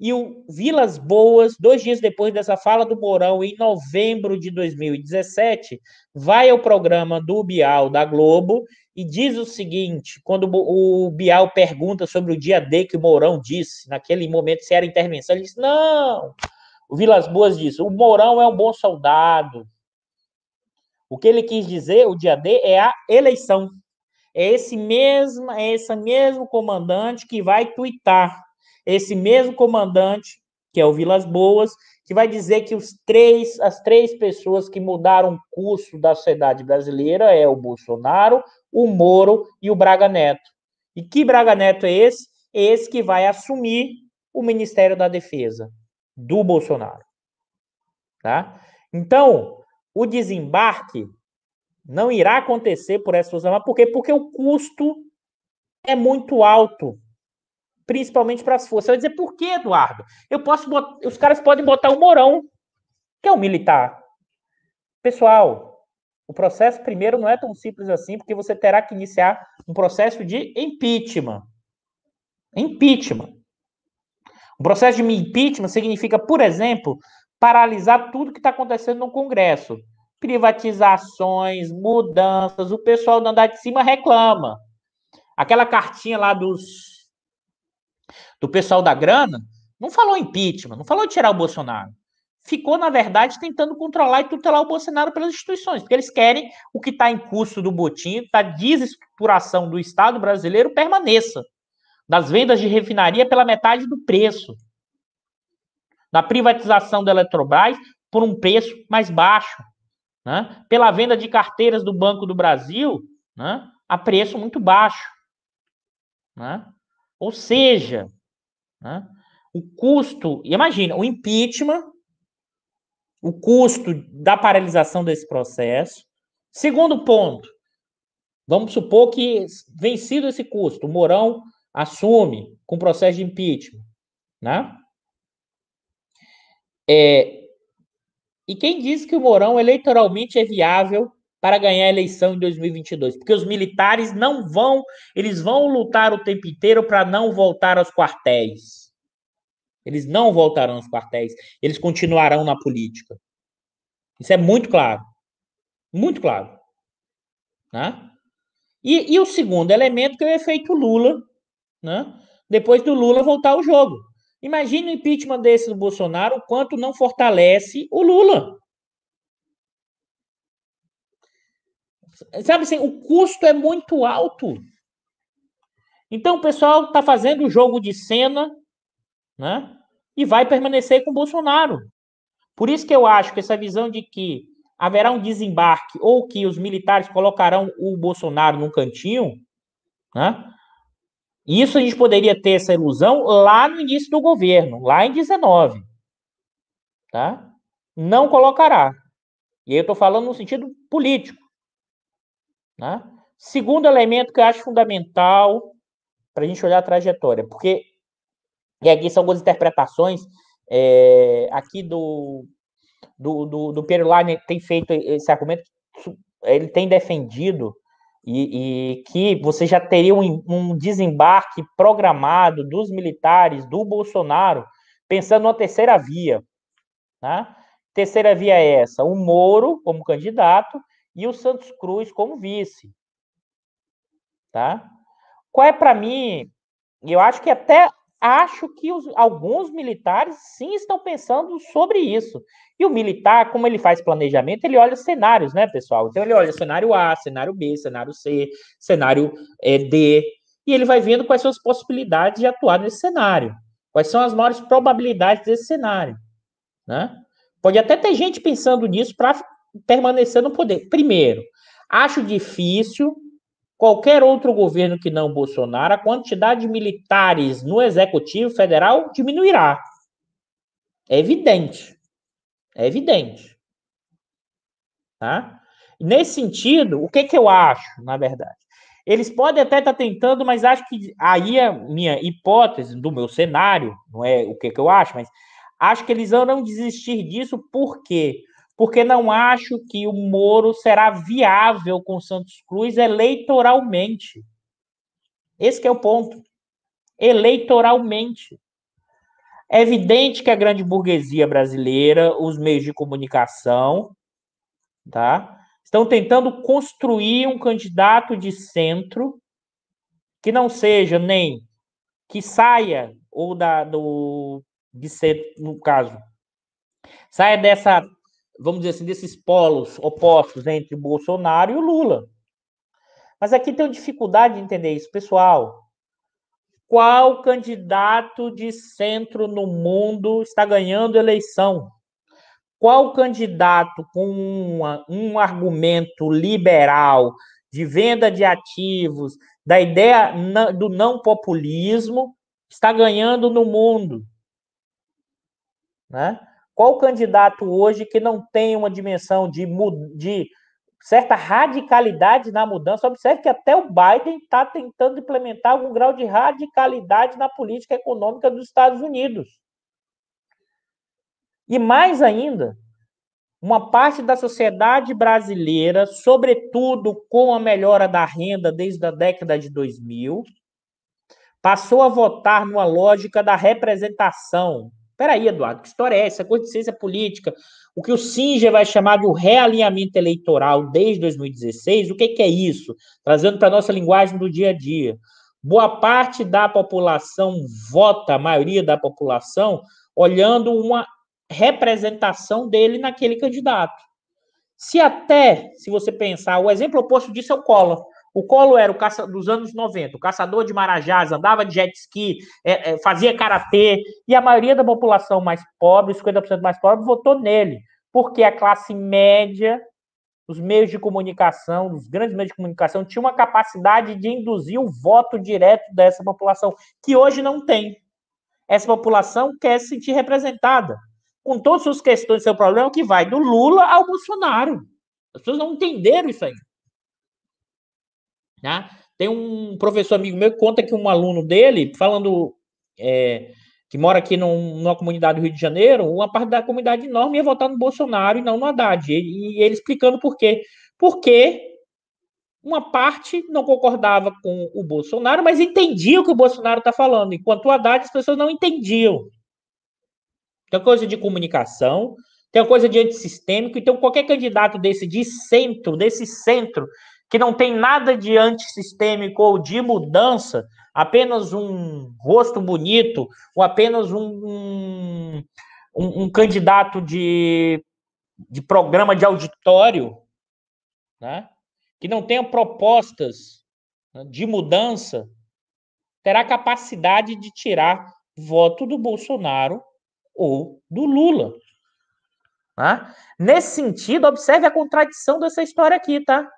E o Vilas Boas, 2 dias depois dessa fala do Mourão, em novembro de 2017, vai ao programa do Bial da Globo e diz o seguinte, quando o Bial pergunta sobre o dia D que o Mourão disse, naquele momento se era intervenção, ele disse, não, o Vilas Boas disse, o Mourão é um bom soldado. O que ele quis dizer, o dia D, é a eleição. É esse mesmo comandante que vai tuitar. Esse mesmo comandante, que é o Vilas Boas, que vai dizer que as três pessoas que mudaram o curso da sociedade brasileira é o Bolsonaro, o Moro e o Braga Neto. E que Braga Neto é esse? Esse que vai assumir o Ministério da Defesa do Bolsonaro. Tá? Então, o desembarque não irá acontecer por essas forças armadas. Por quê? Porque o custo é muito alto, principalmente para as forças. Você vai dizer, por quê, Eduardo? Os caras podem botar o Mourão, que é um militar. Pessoal, o processo primeiro não é tão simples assim, porque você terá que iniciar um processo de impeachment. Impeachment. O processo de impeachment significa, por exemplo, paralisar tudo que está acontecendo no Congresso. Privatizações, mudanças, o pessoal do andar de cima reclama. Aquela cartinha lá do pessoal da grana não falou impeachment, não falou tirar o Bolsonaro. ficou, na verdade, tentando controlar e tutelar o Bolsonaro pelas instituições, porque eles querem o que está em curso do botim, da desestruturação do Estado brasileiro, permaneça. Das vendas de refinaria pela metade do preço. Da privatização da Eletrobras por um preço mais baixo. Né? Pela venda de carteiras do Banco do Brasil, né, a preço muito baixo. Né? Ou seja, né, o custo, imagina, o impeachment, o custo da paralisação desse processo. Segundo ponto, vamos supor que, vencido esse custo, o Mourão assume com o processo de impeachment. Né? E quem diz que o Mourão eleitoralmente é viável para ganhar a eleição em 2022? Porque os militares não vão, eles vão lutar o tempo inteiro para não voltar aos quartéis. Eles não voltarão aos quartéis, eles continuarão na política. Isso é muito claro. Muito claro. Né? E o segundo elemento, que é o efeito Lula, né? Depois do Lula voltar ao jogo. Imagine o impeachment desse do Bolsonaro, o quanto não fortalece o Lula. Sabe assim, o custo é muito alto. Então o pessoal está fazendo o jogo de cena, né? E vai permanecer com o Bolsonaro. Por isso que eu acho que essa visão de que haverá um desembarque ou que os militares colocarão o Bolsonaro num cantinho, né? Isso a gente poderia ter essa ilusão lá no início do governo, lá em 19. Tá? Não colocará. E aí eu estou falando no sentido político. Né? Segundo elemento que eu acho fundamental para a gente olhar a trajetória, porque e aqui são algumas interpretações aqui do Pierre Line tem feito esse argumento, ele tem defendido e que você já teria um desembarque programado dos militares do Bolsonaro pensando numa terceira via. Né? Terceira via é essa, o Moro como candidato e o Santos Cruz como vice. Tá? Qual é para mim, eu acho que alguns militares sim estão pensando sobre isso. E o militar, como ele faz planejamento, ele olha cenários, né, pessoal? Então ele olha cenário A, cenário B, cenário C, cenário D, e ele vai vendo quais são as possibilidades de atuar nesse cenário. Quais são as maiores probabilidades desse cenário. Né? Pode até ter gente pensando nisso para permanecer no poder. Primeiro, acho difícil qualquer outro governo que não Bolsonaro, a quantidade de militares no Executivo Federal diminuirá. É evidente. É evidente. Tá? Nesse sentido, o que eu acho, na verdade? Eles podem até estar tentando, mas acho que aí a minha hipótese do meu cenário, não é o que eu acho, mas acho que eles vão desistir disso, por quê? Porque não acho que o Moro será viável com Santos Cruz eleitoralmente. Esse que é o ponto. Eleitoralmente. É evidente que a grande burguesia brasileira, os meios de comunicação, tá, estão tentando construir um candidato de centro que não seja nem que saia ou de ser, no caso, saia dessa, vamos dizer assim, desses polos opostos entre Bolsonaro e o Lula. Mas aqui tem dificuldade de entender isso, pessoal. Qual candidato de centro no mundo está ganhando eleição? Qual candidato com um argumento liberal de venda de ativos, da ideia do não populismo, está ganhando no mundo? Né? Qual candidato hoje que não tem uma dimensão de certa radicalidade na mudança? Observe que até o Biden está tentando implementar algum grau de radicalidade na política econômica dos Estados Unidos. E mais ainda, uma parte da sociedade brasileira, sobretudo com a melhora da renda desde a década de 2000, passou a votar numa lógica da representação. Peraí, Eduardo, que história é essa? Coisa de ciência política. O que o Singer vai chamar de um realinhamento eleitoral desde 2016, o que é isso? Trazendo para a nossa linguagem do dia a dia. Boa parte da população vota, a maioria da população, olhando uma representação dele naquele candidato. Se você pensar, o exemplo oposto disso é o Collor. O Collor era o caça dos anos 90, o caçador de marajás, andava de jet ski, fazia karatê, e a maioria da população mais pobre, 50% mais pobre, votou nele, porque a classe média, os meios de comunicação, os grandes meios de comunicação, tinham uma capacidade de induzir o voto direto dessa população, que hoje não tem. Essa população quer se sentir representada, com todas as suas questões, seu problema, que vai do Lula ao Bolsonaro. As pessoas não entenderam isso aí. Né? Tem um professor amigo meu que conta que um aluno dele, falando que mora aqui numa comunidade do Rio de Janeiro, uma parte da comunidade enorme ia votar no Bolsonaro e não no Haddad. E ele explicando por quê. Porque uma parte não concordava com o Bolsonaro, mas entendia o que o Bolsonaro está falando, enquanto o Haddad as pessoas não entendiam. Tem coisa de comunicação, tem uma coisa de antissistêmico, então qualquer candidato desse centro, que não tem nada de antissistêmico ou de mudança, apenas um rosto bonito, ou apenas um candidato de programa de auditório, né, que não tenha propostas de mudança, terá capacidade de tirar voto do Bolsonaro ou do Lula. Tá? Nesse sentido, observe a contradição dessa história aqui, tá?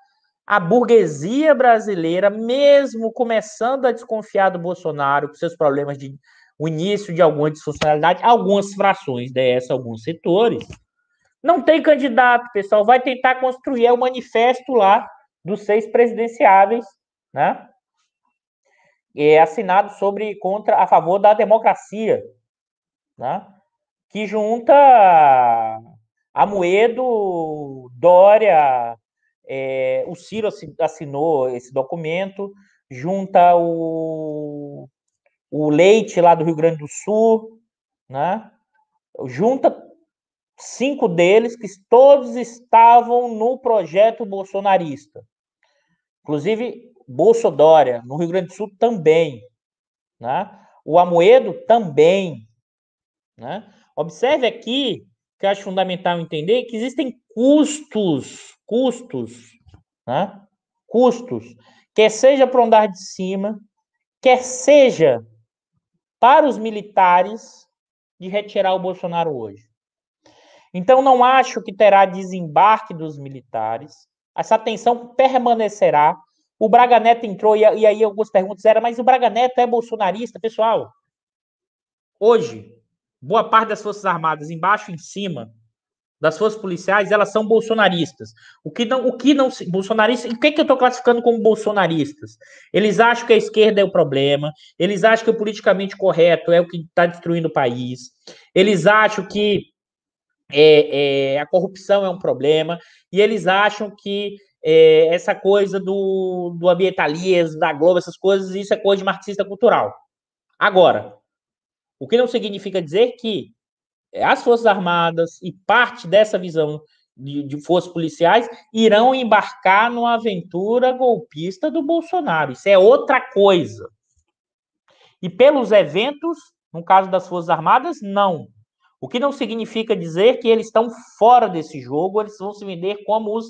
A burguesia brasileira, mesmo começando a desconfiar do Bolsonaro com seus problemas de o início de alguma disfuncionalidade, algumas frações dessa, alguns setores, não tem candidato, pessoal, vai tentar construir o manifesto lá dos 6 presidenciáveis, né? Assinado a favor da democracia, né? Que junta Amoedo, Dória, o Ciro assinou esse documento, junta o Leite lá do Rio Grande do Sul, né? Junta 5 deles que todos estavam no projeto bolsonarista. Inclusive, Bolsodória, no Rio Grande do Sul também, né? O Amoedo também, né? Observe aqui, que eu acho fundamental entender, que existem custos, né? Custos, quer seja para o andar de cima, quer seja para os militares, de retirar o Bolsonaro hoje. Então, não acho que terá desembarque dos militares, essa tensão permanecerá. O Braga Neto entrou, e aí algumas perguntas eram, mas o Braga Neto é bolsonarista? Pessoal, hoje, boa parte das Forças Armadas, embaixo e em cima, das forças policiais, elas são bolsonaristas. O que não bolsonaristas, o que eu estou classificando como bolsonaristas? Eles acham que a esquerda é o problema, eles acham que o politicamente correto é o que está destruindo o país, eles acham que a corrupção é um problema, e eles acham que essa coisa do ambientalismo, da Globo, essas coisas, isso é coisa de marxista cultural. Agora, o que não significa dizer que as Forças Armadas e parte dessa visão de forças policiais irão embarcar numa aventura golpista do Bolsonaro. Isso é outra coisa. E pelos eventos, no caso das Forças Armadas, não. O que não significa dizer que eles estão fora desse jogo, eles vão se vender como os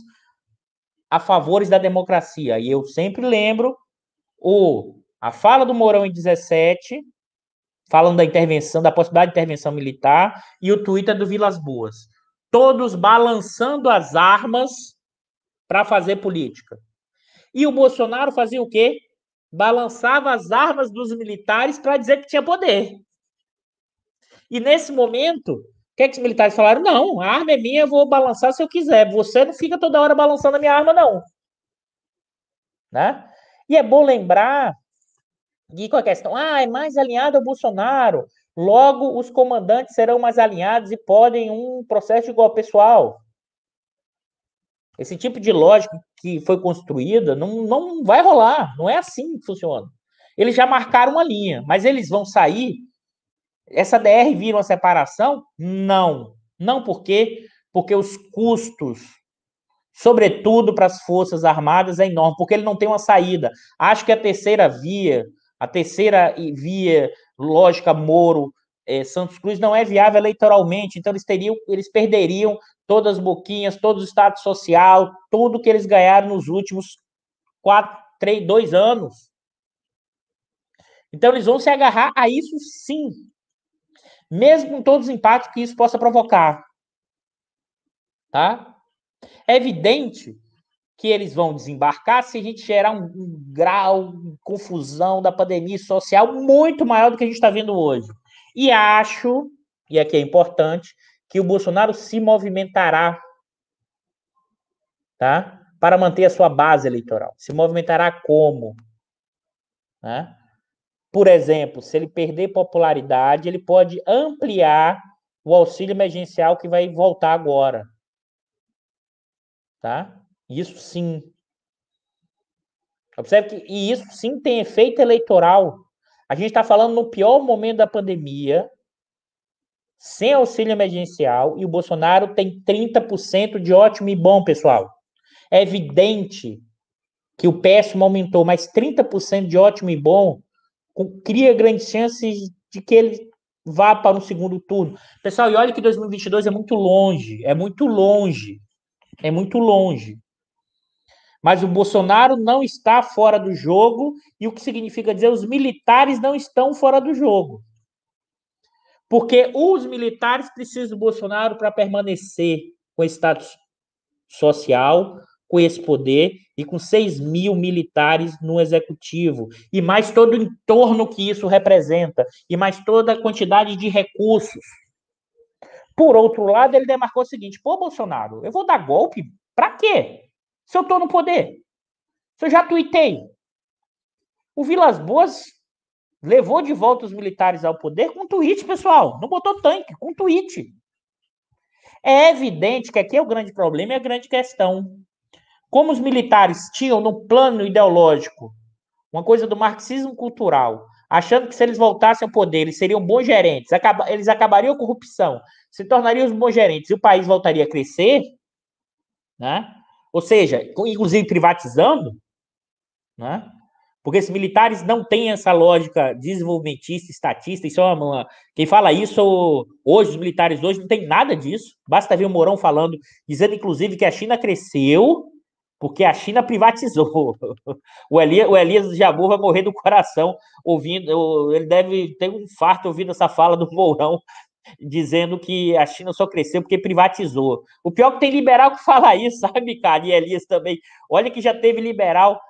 a favores da democracia. E eu sempre lembro a fala do Mourão em 17, falando da intervenção, da possibilidade de intervenção militar, e o Twitter do Vilas Boas. Todos balançando as armas para fazer política. E o Bolsonaro fazia o quê? Balançava as armas dos militares para dizer que tinha poder. E nesse momento, o que é que os militares falaram? Não, a arma é minha, eu vou balançar se eu quiser. Você não fica toda hora balançando a minha arma, não. Né? E é bom lembrar que com a questão, é mais alinhado ao Bolsonaro, logo os comandantes serão mais alinhados e podem um processo de igual pessoal. Esse tipo de lógica que foi construída não vai rolar, não é assim que funciona. Eles já marcaram uma linha, mas eles vão sair. Essa DR vira uma separação? Não. Não por quê? Porque os custos, sobretudo para as Forças Armadas, é enorme, porque ele não tem uma saída. Acho que a terceira via lógica Moro, Santos Cruz não é viável eleitoralmente, então eles perderiam todas as boquinhas, todo o status social, tudo que eles ganharam nos últimos 2 anos. Então eles vão se agarrar a isso sim, mesmo com todos os impactos que isso possa provocar. Tá? É evidente que eles vão desembarcar se a gente gerar um grau de confusão da pandemia social muito maior do que a gente está vendo hoje. E acho, e aqui é importante, que o Bolsonaro se movimentará, tá? Para manter a sua base eleitoral. Se movimentará como? Né? Por exemplo, se ele perder popularidade, ele pode ampliar o auxílio emergencial que vai voltar agora. Tá? Isso sim. Observe que e isso sim tem efeito eleitoral. A gente está falando no pior momento da pandemia, sem auxílio emergencial, e o Bolsonaro tem 30% de ótimo e bom, pessoal. É evidente que o péssimo aumentou, mas 30% de ótimo e bom cria grandes chances de que ele vá para um segundo turno. Pessoal, e olha que 2022 é muito longe, é muito longe, é muito longe. Mas o Bolsonaro não está fora do jogo, e o que significa dizer os militares não estão fora do jogo. Porque os militares precisam do Bolsonaro para permanecer com esse status social, com esse poder e com 6 mil militares no executivo, e mais todo o entorno que isso representa, e mais toda a quantidade de recursos. Por outro lado, ele demarcou o seguinte: pô, Bolsonaro, eu vou dar golpe? Para quê? Se eu estou no poder? Se eu já tuitei. O Vilas Boas levou de volta os militares ao poder com um tweet, pessoal. Não botou tanque, com um tweet. É evidente que aqui é o grande problema e a grande questão. Como os militares tinham no plano ideológico uma coisa do marxismo cultural, achando que se eles voltassem ao poder, eles seriam bons gerentes, eles acabariam a corrupção, se tornariam os bons gerentes e o país voltaria a crescer, né? Ou seja, inclusive privatizando, né? Porque esses militares não têm essa lógica desenvolvimentista, estatista. Isso é quem fala isso hoje, os militares hoje, não tem nada disso. Basta ver o Mourão falando, dizendo inclusive que a China cresceu porque a China privatizou. O Elias Jabbour vai morrer do coração ouvindo, ele deve ter um infarto ouvindo essa fala do Mourão, dizendo que a China só cresceu porque privatizou. O pior é que tem liberal que fala isso, sabe, cara? E Elias também. Olha que já teve liberal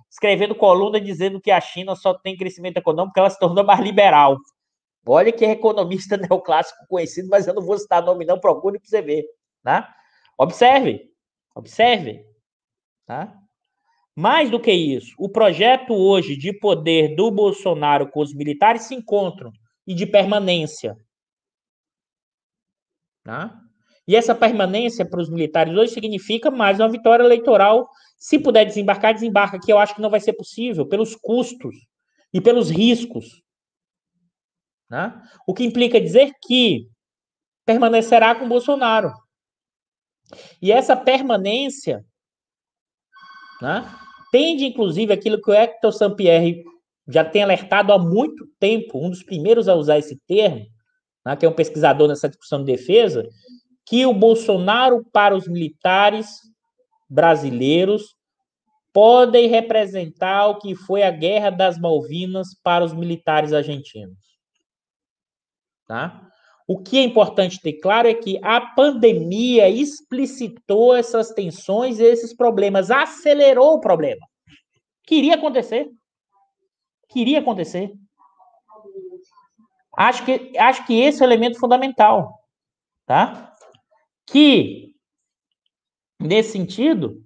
escrevendo coluna dizendo que a China só tem crescimento econômico porque ela se tornou mais liberal. Olha que é economista neoclássico conhecido, mas eu não vou citar nome não, procure para você ver. Tá? Observe. Tá? Mais do que isso, o projeto hoje de poder do Bolsonaro com os militares se encontram e de permanência. Tá? E essa permanência para os militares hoje significa mais uma vitória eleitoral. Se puder desembarcar, desembarca, que eu acho que não vai ser possível, pelos custos e pelos riscos. Né? O que implica dizer que permanecerá com Bolsonaro. E essa permanência, né, tende, inclusive, aquilo que o Hector Sampierre já tem alertado há muito tempo, um dos primeiros a usar esse termo, né, que é um pesquisador nessa discussão de defesa, que o Bolsonaro para os militares brasileiros podem representar o que foi a Guerra das Malvinas para os militares argentinos. Tá? O que é importante ter claro é que a pandemia explicitou essas tensões e esses problemas, acelerou o problema. Queria acontecer. Acho que esse é o elemento fundamental. Tá? Que, nesse sentido,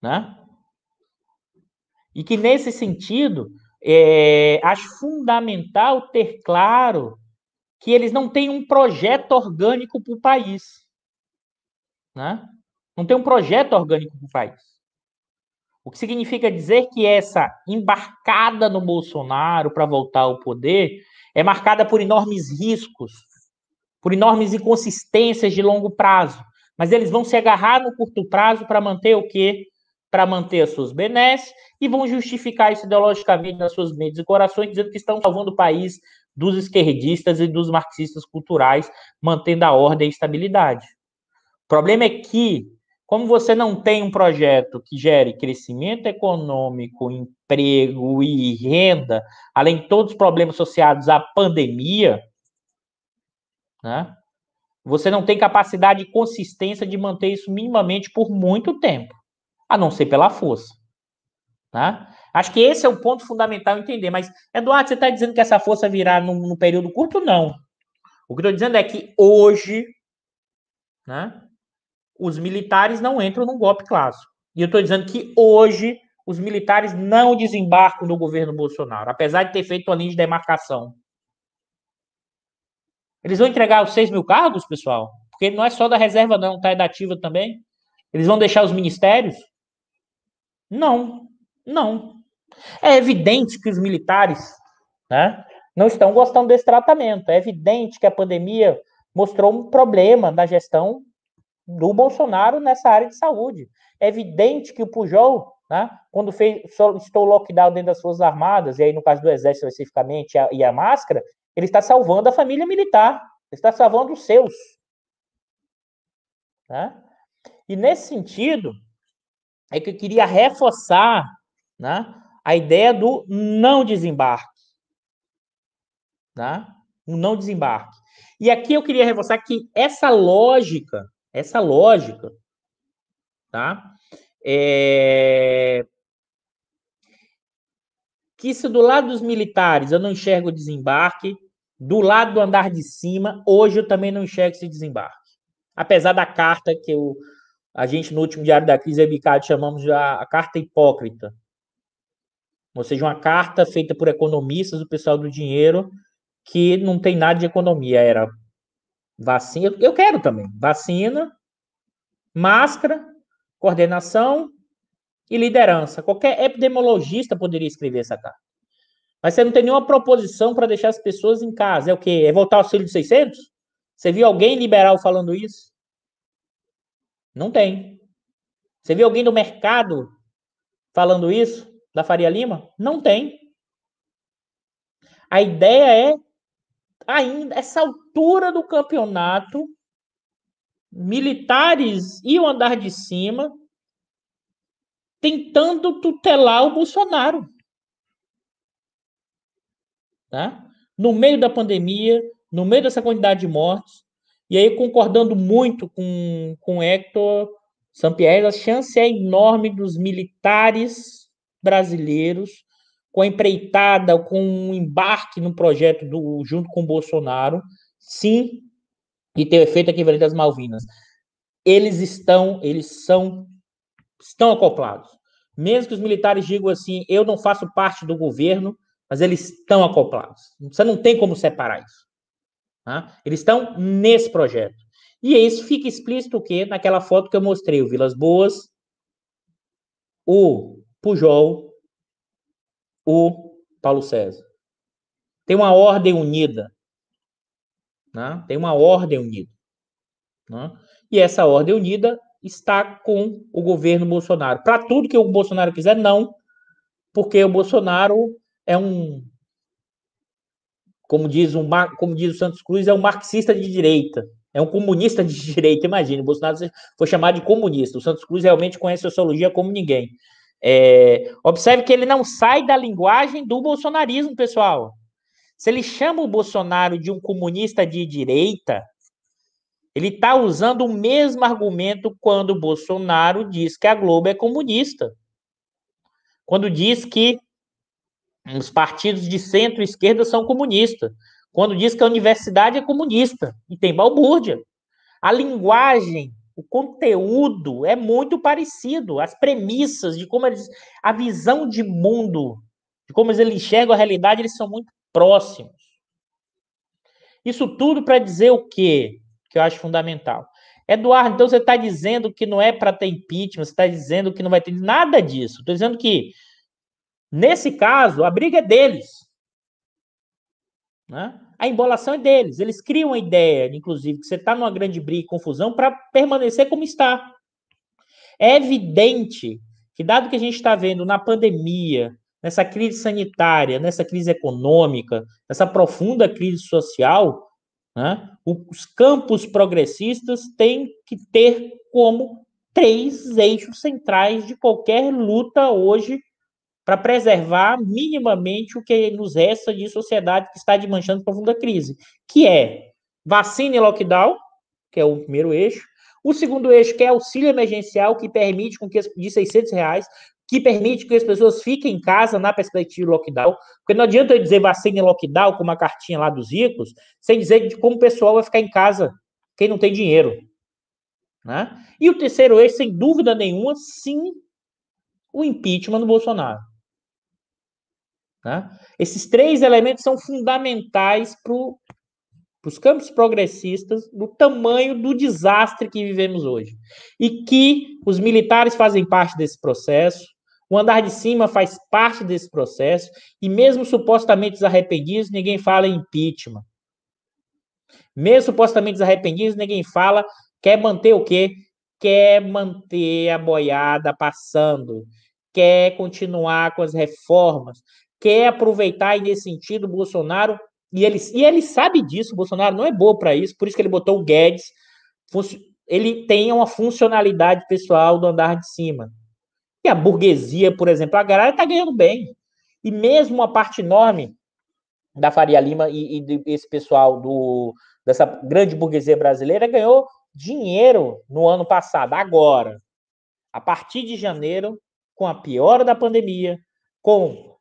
né? E que, nesse sentido, acho fundamental ter claro que eles não têm um projeto orgânico para o país. Né? Não tem um projeto orgânico para o país. O que significa dizer que essa embarcada no Bolsonaro para voltar ao poder é marcada por enormes riscos, por enormes inconsistências de longo prazo. Mas eles vão se agarrar no curto prazo para manter o quê? Para manter as suas benesses e vão justificar isso ideologicamente nas suas mentes e corações, dizendo que estão salvando o país dos esquerdistas e dos marxistas culturais, mantendo a ordem e a estabilidade. O problema é que, como você não tem um projeto que gere crescimento econômico, emprego e renda, além de todos os problemas associados à pandemia, né, você não tem capacidade e consistência de manter isso minimamente por muito tempo, a não ser pela força. Tá? Acho que esse é o ponto fundamental entender. Mas, Eduardo, você está dizendo que essa força virá num período curto? Não. O que eu estou dizendo é que hoje, né, os militares não entram num golpe clássico. E eu estou dizendo que hoje os militares não desembarcam no governo Bolsonaro, apesar de ter feito uma linha de demarcação. Eles vão entregar os 6 mil cargos, pessoal? Porque não é só da reserva, não, tá? É da ativa também. Eles vão deixar os ministérios? Não, não. É evidente que os militares, né, não estão gostando desse tratamento. É evidente que a pandemia mostrou um problema na gestão do Bolsonaro nessa área de saúde. É evidente que o Pujol, né, quando solicitou o lockdown dentro das Forças Armadas, e aí no caso do Exército especificamente, e a máscara, ele está salvando a família militar, ele está salvando os seus. Né? E nesse sentido, é que eu queria reforçar, né, a ideia do não desembarque. Tá? Um não desembarque. E aqui eu queria reforçar que essa lógica, tá? Que se do lado dos militares eu não enxergo o desembarque, do lado do andar de cima, hoje eu também não enxergo esse desembarque. Apesar da carta que a gente, no último Diário da Crise Ebicade, chamamos de a carta hipócrita. Ou seja, uma carta feita por economistas, do pessoal do dinheiro, que não tem nada de economia. Era vacina, eu quero também, vacina, máscara, coordenação e liderança. Qualquer epidemiologista poderia escrever essa carta. Mas você não tem nenhuma proposição para deixar as pessoas em casa. É o quê? É voltar ao auxílio de 600? Você viu alguém liberal falando isso? Não tem. Você viu alguém do mercado falando isso? Da Faria Lima? Não tem. A ideia é, ainda, essa altura do campeonato, militares e o andar de cima tentando tutelar o Bolsonaro. Tá? No meio da pandemia, no meio dessa quantidade de mortes, e aí concordando muito com Hector Sampierre, a chance é enorme dos militares brasileiros, com a empreitada, com o embarque no projeto junto com o Bolsonaro, sim, e ter efeito equivalente às Malvinas. Eles estão acoplados. Mesmo que os militares digam assim, eu não faço parte do governo, mas eles estão acoplados. Você não tem como separar isso. Tá? Eles estão nesse projeto. E isso fica explícito o quê? Naquela foto que eu mostrei, o Vilas Boas, o Pujol, o Paulo César. Tem uma ordem unida. Né? Tem uma ordem unida. Né? E essa ordem unida está com o governo Bolsonaro. Para tudo que o Bolsonaro quiser, não. Porque o Bolsonaro é como diz o Santos Cruz, é um marxista de direita. É um comunista de direita, imagina. O Bolsonaro foi chamado de comunista. O Santos Cruz realmente conhece a sociologia como ninguém. Observe que ele não sai da linguagem do bolsonarismo, pessoal. Se ele chama o Bolsonaro de um comunista de direita, ele está usando o mesmo argumento quando o Bolsonaro diz que a Globo é comunista. Quando diz que os partidos de centro e esquerda são comunistas. Quando diz que a universidade é comunista. E tem balbúrdia. A linguagem, o conteúdo é muito parecido. As premissas de como eles... A visão de mundo, de como eles enxergam a realidade, eles são muito próximos. Isso tudo para dizer o quê? Que eu acho fundamental. Eduardo, então você está dizendo que não é para ter impeachment, você está dizendo que não vai ter nada disso. Estou dizendo que, nesse caso, a briga é deles. Né? A embolação é deles. Eles criam a ideia, inclusive, que você está numa grande briga e confusão para permanecer como está. É evidente que, dado que a gente está vendo na pandemia, nessa crise sanitária, nessa crise econômica, nessa profunda crise social, né, os campos progressistas têm que ter como 3 eixos centrais de qualquer luta hoje para preservar minimamente o que nos resta de sociedade que está desmanchando profunda crise, que é vacina e lockdown, que é o primeiro eixo. O segundo eixo, que é auxílio emergencial, que permite com que de R$ 600, que permite que as pessoas fiquem em casa na perspectiva do lockdown. Porque não adianta eu dizer vacina e lockdown com uma cartinha lá dos ricos, sem dizer de como o pessoal vai ficar em casa, quem não tem dinheiro. Né? E o terceiro eixo, sem dúvida nenhuma, sim, o impeachment do Bolsonaro. Né? Esses 3 elementos são fundamentais para os campos progressistas do tamanho do desastre que vivemos hoje. E que os militares fazem parte desse processo, o andar de cima faz parte desse processo, e mesmo supostamente desarrependidos, ninguém fala em impeachment. Mesmo supostamente desarrependidos, ninguém fala, quer manter o quê? Quer manter a boiada passando, quer continuar com as reformas, quer aproveitar, e nesse sentido, o Bolsonaro, e ele sabe disso, o Bolsonaro não é boa para isso, por isso que ele botou o Guedes, ele tem uma funcionalidade pessoal do andar de cima. E a burguesia, por exemplo, a galera está ganhando bem. E mesmo uma parte enorme da Faria Lima e desse pessoal dessa grande burguesia brasileira ganhou dinheiro no ano passado. Agora, a partir de janeiro, com a piora da pandemia, com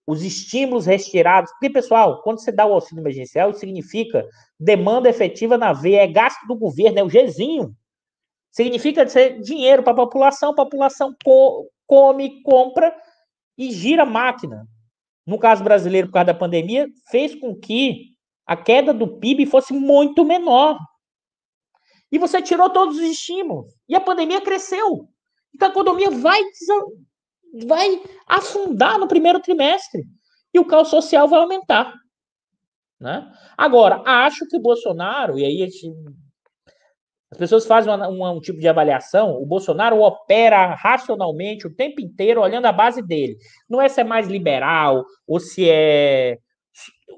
os estímulos retirados, porque, pessoal, quando você dá o auxílio emergencial, isso significa demanda efetiva na veia, é gasto do governo, é o Gzinho. Significa ser dinheiro para a população come, compra e gira a máquina. No caso brasileiro, por causa da pandemia, fez com que a queda do PIB fosse muito menor. E você tirou todos os estímulos. E a pandemia cresceu. Então a economia vai afundar no primeiro trimestre. E o caos social vai aumentar. Né? Agora, acho que o Bolsonaro, e aí as pessoas fazem um tipo de avaliação, o Bolsonaro opera racionalmente o tempo inteiro olhando a base dele. Não é se é mais liberal, ou se é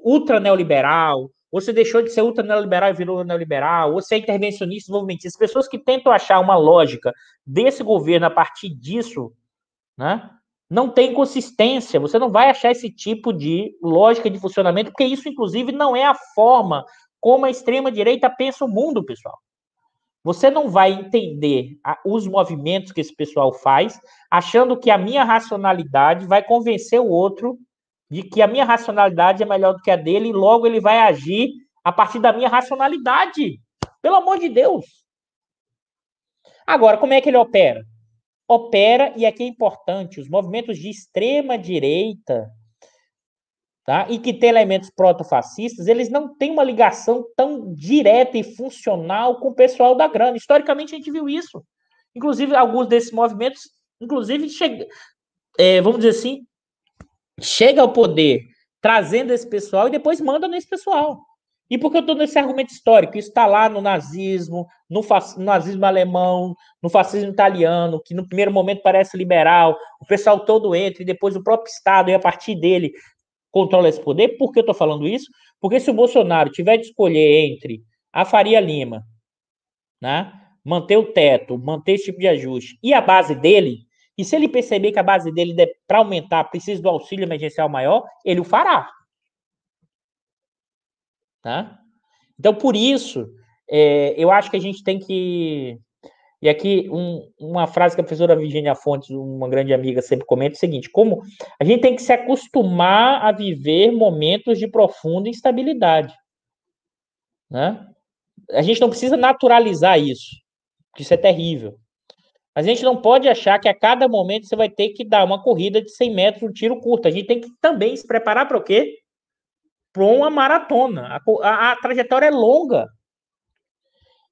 ultra neoliberal, ou se deixou de ser ultra neoliberal e virou neoliberal, ou se é intervencionista, desenvolvimentista. As pessoas que tentam achar uma lógica desse governo a partir disso, né, não tem consistência. Você não vai achar esse tipo de lógica de funcionamento, porque isso, inclusive, não é a forma como a extrema-direita pensa o mundo, pessoal. Você não vai entender os movimentos que esse pessoal faz, achando que a minha racionalidade vai convencer o outro de que a minha racionalidade é melhor do que a dele, e logo ele vai agir a partir da minha racionalidade. Pelo amor de Deus. Agora, como é que ele opera? Opera, e aqui é importante, os movimentos de extrema direita, tá? E que tem elementos protofascistas, eles não têm uma ligação tão direta e funcional com o pessoal da grana. Historicamente, a gente viu isso. Inclusive, alguns desses movimentos, inclusive, vamos dizer assim, chega ao poder trazendo esse pessoal e depois manda nesse pessoal. E por que eu estou nesse argumento histórico? Isso está lá no nazismo, no nazismo alemão, no fascismo italiano, que no primeiro momento parece liberal, o pessoal todo entra e depois o próprio Estado, e a partir dele, controla esse poder. Por que eu estou falando isso? Porque se o Bolsonaro tiver de escolher entre a Faria Lima, né, manter o teto, manter esse tipo de ajuste, e a base dele, e se ele perceber que a base dele, para aumentar, precisa do auxílio emergencial maior, ele o fará. Tá? Então, por isso, eu acho que a gente tem que... E aqui, uma frase que a professora Virginia Fontes, uma grande amiga, sempre comenta é o seguinte: como a gente tem que se acostumar a viver momentos de profunda instabilidade. Né? A gente não precisa naturalizar isso, porque isso é terrível. A gente não pode achar que a cada momento você vai ter que dar uma corrida de 100 metros, um tiro curto. A gente tem que também se preparar para o quê? Para uma maratona. A trajetória é longa.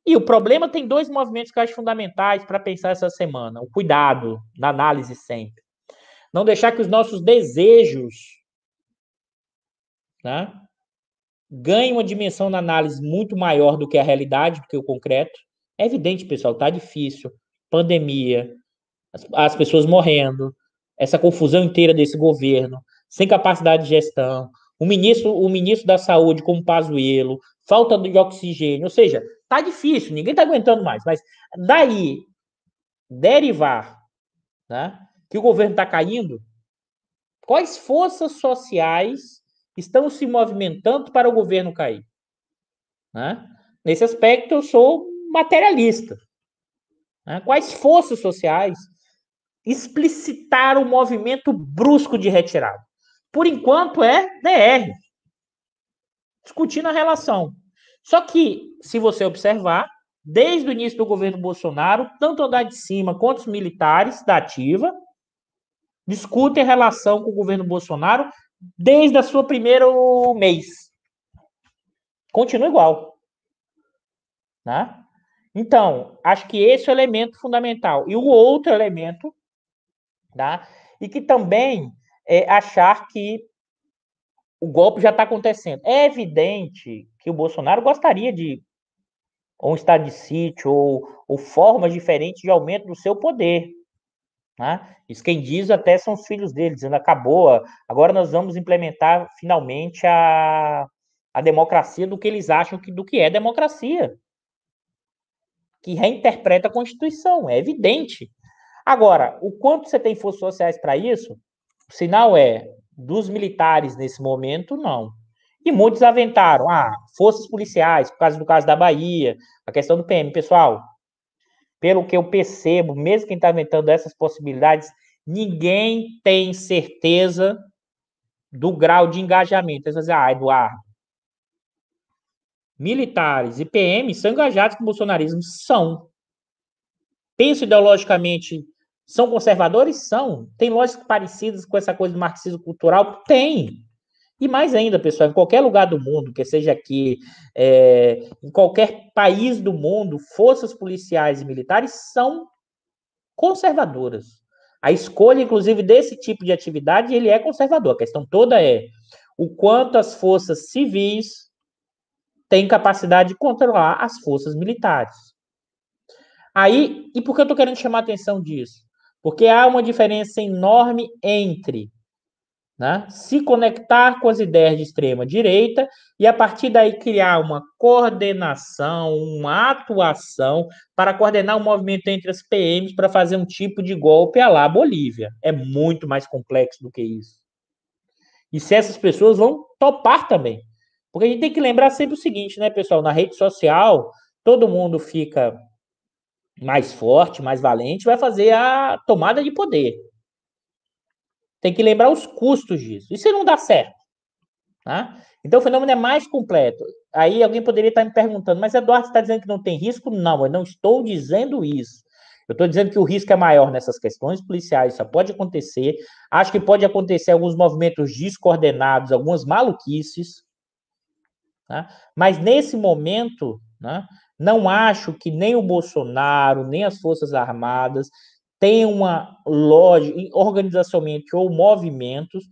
E o problema tem 2 movimentos que eu acho fundamentais para pensar essa semana. O cuidado, na análise sempre. Não deixar que os nossos desejos, tá, ganhem uma dimensão na análise muito maior do que a realidade, do que o concreto. É evidente, pessoal, tá difícil. Pandemia, as pessoas morrendo, essa confusão inteira desse governo, sem capacidade de gestão, o ministro da Saúde como Pazuello, falta de oxigênio, ou seja, tá difícil, ninguém tá aguentando mais, mas daí derivar, né, que o governo está caindo, quais forças sociais estão se movimentando para o governo cair? Né? Nesse aspecto, eu sou materialista. Né? Quais forças sociais explicitaram o movimento brusco de retirada? Por enquanto, é DR, discutindo a relação. Só que, se você observar, desde o início do governo Bolsonaro, tanto andar de cima quanto os militares da ativa discutem a relação com o governo Bolsonaro desde o seu primeiro mês. Continua igual. Né? Então, acho que esse é o elemento fundamental. E o outro elemento, tá? E que também é achar que o golpe já está acontecendo. É evidente que o Bolsonaro gostaria de um estado de sítio ou formas diferentes de aumento do seu poder. Né? Isso quem diz até são os filhos dele, dizendo acabou, agora nós vamos implementar finalmente a democracia do que eles acham do que é democracia. Que reinterpreta a Constituição, é evidente. Agora, o quanto você tem forças sociais para isso, o sinal é, dos militares nesse momento, não. E muitos aventaram, forças policiais, por causa do caso da Bahia, a questão do PM. Pessoal, pelo que eu percebo, mesmo quem está aventando essas possibilidades, ninguém tem certeza do grau de engajamento. Eles vão dizer, Eduardo, militares e PM são engajados com o bolsonarismo? São. Pensam ideologicamente, são conservadores? São. Tem lógicas parecidas com essa coisa do marxismo cultural? Tem. E mais ainda, pessoal, em qualquer lugar do mundo, que seja aqui, em qualquer país do mundo, forças policiais e militares são conservadoras. A escolha, inclusive, desse tipo de atividade, ele é conservador. A questão toda é o quanto as forças civis têm capacidade de controlar as forças militares. Aí, e por que eu estou querendo chamar a atenção disso? Porque há uma diferença enorme entre, né, se conectar com as ideias de extrema direita e a partir daí criar uma coordenação, uma atuação para coordenar o movimento entre as PMs para fazer um tipo de golpe à la Bolívia. É muito mais complexo do que isso. E se essas pessoas vão topar também. Porque a gente tem que lembrar sempre o seguinte, né, pessoal? Na rede social, todo mundo fica mais forte, mais valente, vai fazer a tomada de poder. Tem que lembrar os custos disso. E se não dá certo? Tá? Então o fenômeno é mais completo. Aí alguém poderia estar me perguntando, mas Eduardo, você está dizendo que não tem risco? Não, eu não estou dizendo isso. Eu estou dizendo que o risco é maior nessas questões policiais, isso pode acontecer. Acho que pode acontecer alguns movimentos descoordenados, algumas maluquices. Tá? Mas nesse momento, né, não acho que nem o Bolsonaro, nem as Forças Armadas tenham uma lógica, organizacionalmente ou movimentos,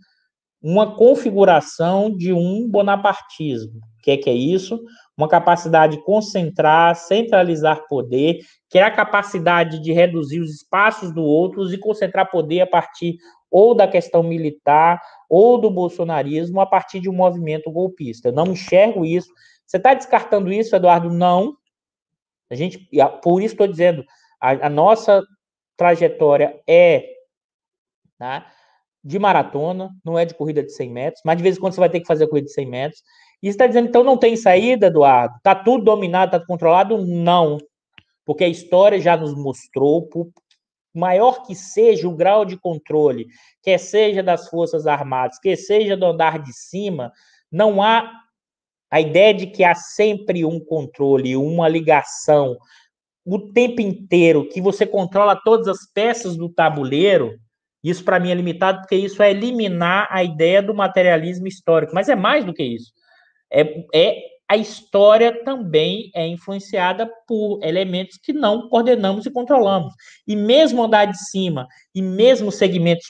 uma configuração de um bonapartismo. O que é isso? Uma capacidade de concentrar, centralizar poder, que é a capacidade de reduzir os espaços do outro e concentrar poder a partir ou da questão militar ou do bolsonarismo a partir de um movimento golpista. Eu não enxergo isso. Você está descartando isso, Eduardo? Não. Por isso estou dizendo, a nossa trajetória é, tá, de maratona, não é de corrida de 100 metros, mas de vez em quando você vai ter que fazer a corrida de 100 metros. E você está dizendo, então, não tem saída, Eduardo? Está tudo dominado, está controlado? Não. Porque a história já nos mostrou, por maior que seja o grau de controle, quer seja das Forças Armadas, quer seja do andar de cima, não há a ideia de que há sempre um controle, uma ligação, o tempo inteiro, que você controla todas as peças do tabuleiro. Isso, para mim, é limitado, porque isso é eliminar a ideia do materialismo histórico. Mas é mais do que isso. A história também é influenciada por elementos que não coordenamos e controlamos. E mesmo andar de cima, e mesmo segmentos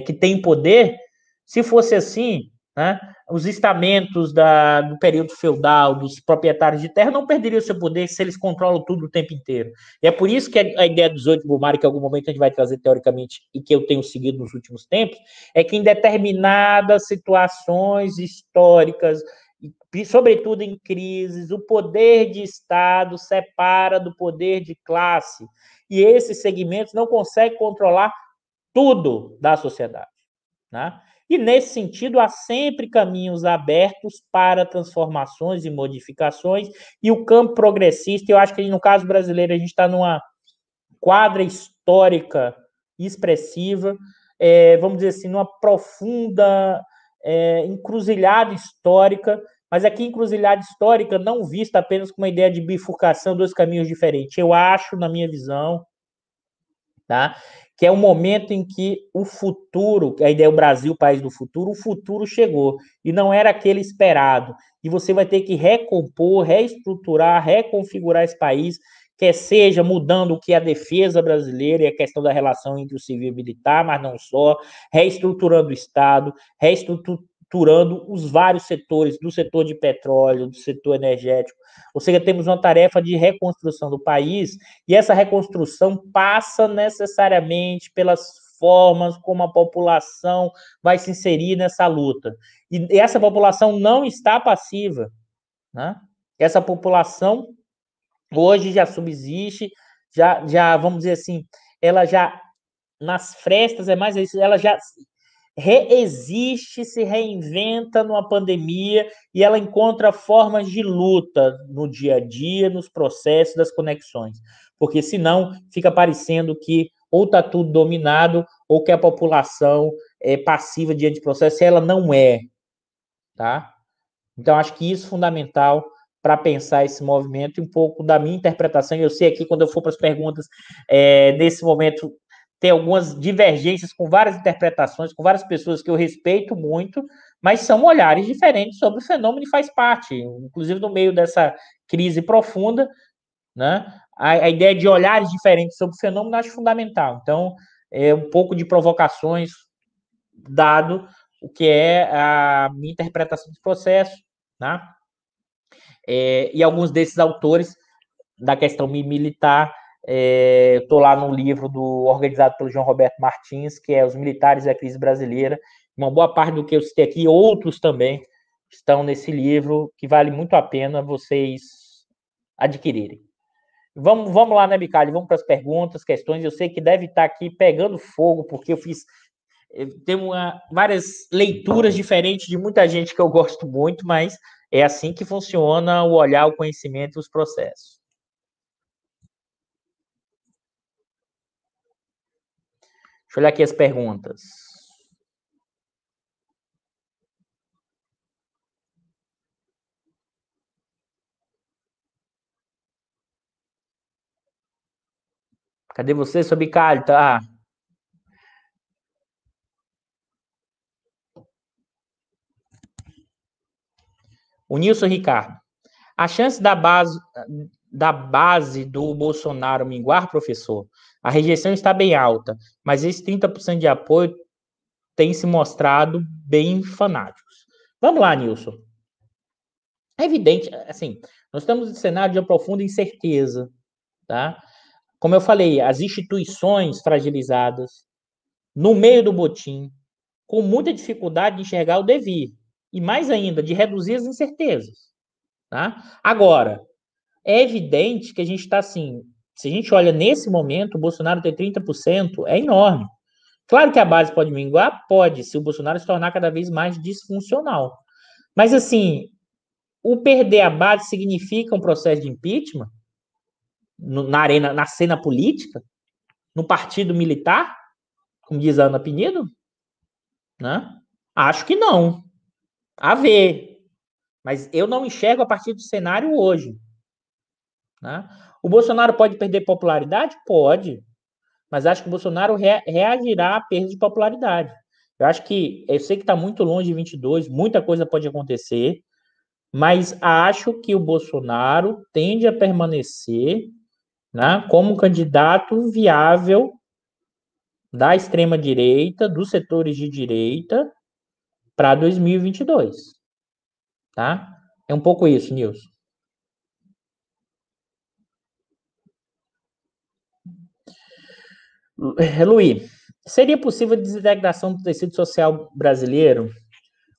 que têm poder, se fosse assim, né? Os estamentos do período feudal, dos proprietários de terra, não perderiam seu poder se eles controlam tudo o tempo inteiro. E é por isso que a ideia dos 8 Brumário, que em algum momento a gente vai trazer teoricamente, e que eu tenho seguido nos últimos tempos, é que em determinadas situações históricas, sobretudo em crises, o poder de Estado separa do poder de classe. E esses segmentos não conseguem controlar tudo da sociedade, né? E, nesse sentido, há sempre caminhos abertos para transformações e modificações, e o campo progressista, eu acho que, no caso brasileiro, a gente está numa quadra histórica expressiva, vamos dizer assim, numa profunda encruzilhada histórica, mas aqui encruzilhada histórica não vista apenas como uma ideia de bifurcação, dois caminhos diferentes. Eu acho, na minha visão, tá? Que é o momento em que o futuro, a ideia é o Brasil, o país do futuro, o futuro chegou e não era aquele esperado. E você vai ter que recompor, reestruturar, reconfigurar esse país, quer seja mudando o que é a defesa brasileira e a questão da relação entre o civil e o militar, mas não só, reestruturando o Estado, reestruturando os vários setores, do setor de petróleo, do setor energético. Ou seja, temos uma tarefa de reconstrução do país, e essa reconstrução passa necessariamente pelas formas como a população vai se inserir nessa luta. E essa população não está passiva, né? Essa população hoje já subsiste, já vamos dizer assim, ela já, nas frestas, é mais isso, ela já reexiste, se reinventa numa pandemia e ela encontra formas de luta no dia a dia, nos processos das conexões. Porque senão fica parecendo que ou está tudo dominado ou que a população é passiva diante do processo, e ela não é, tá? Então, acho que isso é fundamental para pensar esse movimento e um pouco da minha interpretação. Eu sei aqui, quando eu for para as perguntas, nesse momento, tem algumas divergências com várias interpretações, com várias pessoas que eu respeito muito, mas são olhares diferentes sobre o fenômeno e faz parte, inclusive no meio dessa crise profunda, né? A ideia de olhares diferentes sobre o fenômeno eu acho fundamental. Então, um pouco de provocações, dado o que é a minha interpretação dos processos, né? E alguns desses autores da questão militar, estou lá no livro organizado pelo João Roberto Martins, que é Os Militares e a Crise Brasileira. Uma boa parte do que eu citei aqui, outros também estão nesse livro, que vale muito a pena vocês adquirirem. Vamos lá, né, Bicalho? Vamos para as perguntas, questões. Eu sei que deve estar aqui pegando fogo, porque eu fiz tem várias leituras diferentes de muita gente que eu gosto muito, mas é assim que funciona o olhar, o conhecimento e os processos. Deixa eu olhar aqui as perguntas. Cadê você, seu Bicalho? Tá. O Nilson Ricardo. A chance da base do Bolsonaro minguar, professor, a rejeição está bem alta, mas esses 30% de apoio tem se mostrado bem fanáticos. Vamos lá, Nilson. É evidente, assim, nós estamos em cenário de uma profunda incerteza, tá? Como eu falei, as instituições fragilizadas, no meio do motim, com muita dificuldade de enxergar o devir, e mais ainda, de reduzir as incertezas, tá? Agora, é evidente que a gente está assim, se a gente olha nesse momento, o Bolsonaro ter 30% é enorme. Claro que a base pode minguar? Pode, se o Bolsonaro se tornar cada vez mais disfuncional. Mas, assim, o perder a base significa um processo de impeachment na cena política, no partido militar, como diz a Ana Pinido? Né? Acho que não. A ver. Mas eu não enxergo a partir do cenário hoje. Né? O Bolsonaro pode perder popularidade? Pode. Mas acho que o Bolsonaro reagirá à perda de popularidade. Eu sei que está muito longe de 22, muita coisa pode acontecer, mas acho que o Bolsonaro tende a permanecer, né, como candidato viável da extrema-direita, dos setores de direita, para 2022, tá? É um pouco isso, Nilson. Luiz, seria possível a desintegração do tecido social brasileiro?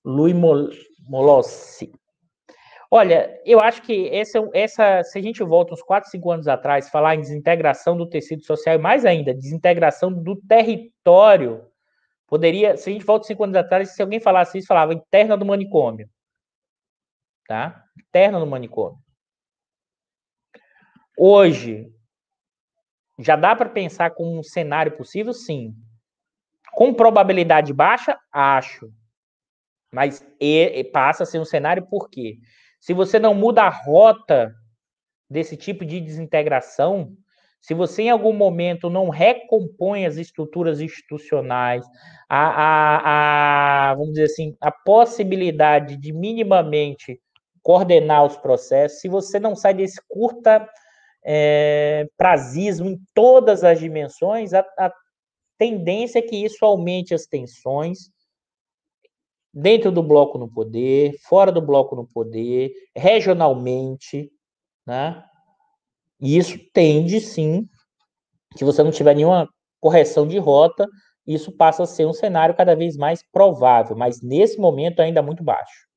Luiz Molossi. Olha, eu acho que se a gente volta uns 4, 5 anos atrás, falar em desintegração do tecido social e mais ainda, desintegração do território, poderia, se a gente volta 5 anos atrás, se alguém falasse isso, falava interna do manicômio, tá? Interna do manicômio. Hoje, já dá para pensar com um cenário possível? Sim. Com probabilidade baixa? Acho. Mas passa a ser um cenário por quê? Se você não muda a rota desse tipo de desintegração, se você em algum momento não recompõe as estruturas institucionais, vamos dizer assim, a possibilidade de minimamente coordenar os processos, se você não sai desse curta prazismo em todas as dimensões, a tendência é que isso aumente as tensões dentro do bloco no poder, fora do bloco no poder, regionalmente, né? E isso tende, sim, se você não tiver nenhuma correção de rota, isso passa a ser um cenário cada vez mais provável, mas nesse momento ainda muito baixo.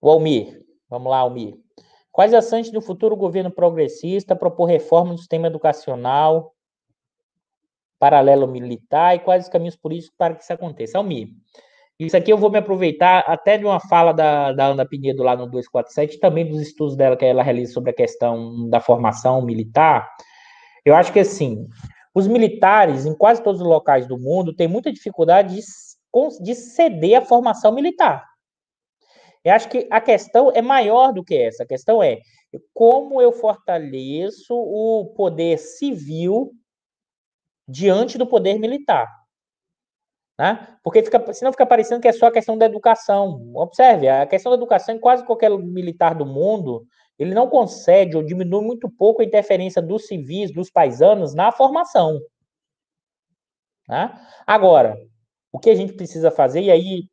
O Almir, vamos lá, Almir. Quais ações do futuro governo progressista propor reforma do sistema educacional, paralelo militar e quais os caminhos políticos para que isso aconteça? Almir, isso aqui eu vou me aproveitar até de uma fala da Ana Pinedo lá no 247, também dos estudos dela que ela realiza sobre a questão da formação militar. Eu acho que, assim, os militares, em quase todos os locais do mundo, têm muita dificuldade de ceder a formação militar. Eu acho que a questão é maior do que essa. A questão é como eu fortaleço o poder civil diante do poder militar. Né? Porque senão fica parecendo que é só a questão da educação. Observe, a questão da educação em quase qualquer militar do mundo, ele não concede ou diminui muito pouco a interferência dos civis, dos paisanos, na formação. Né? Agora, o que a gente precisa fazer, e aí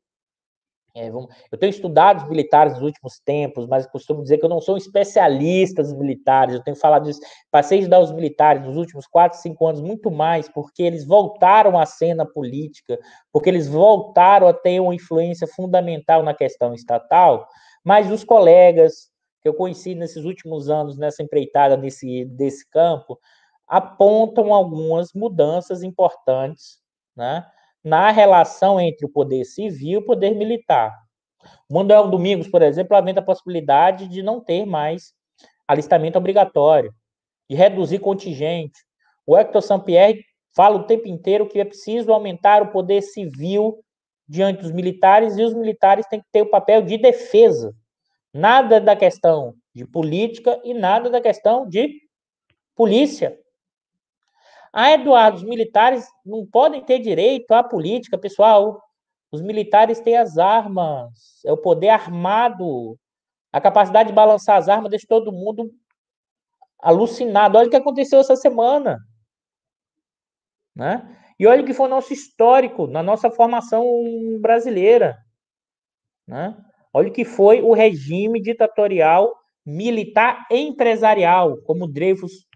eu tenho estudado os militares nos últimos tempos, mas costumo dizer que eu não sou um especialista dos militares, eu tenho falado isso, passei a estudar os militares nos últimos 4, 5 anos muito mais, porque eles voltaram à cena política, porque eles voltaram a ter uma influência fundamental na questão estatal, mas os colegas que eu conheci nesses últimos anos, nessa empreitada desse campo, apontam algumas mudanças importantes, né, na relação entre o poder civil e o poder militar. O Manuel Domingos, por exemplo, aventa a possibilidade de não ter mais alistamento obrigatório, de reduzir contingente. O Hector Sampierre fala o tempo inteiro que é preciso aumentar o poder civil diante dos militares e os militares têm que ter o papel de defesa. Nada da questão de política e nada da questão de polícia. Eduardo, os militares não podem ter direito à política, pessoal. Os militares têm as armas, é o poder armado. A capacidade de balançar as armas deixa todo mundo alucinado. Olha o que aconteceu essa semana. Né? E olha o que foi o nosso histórico, na nossa formação brasileira. Né? Olha o que foi o regime ditatorial militar empresarial, como o Dreyfus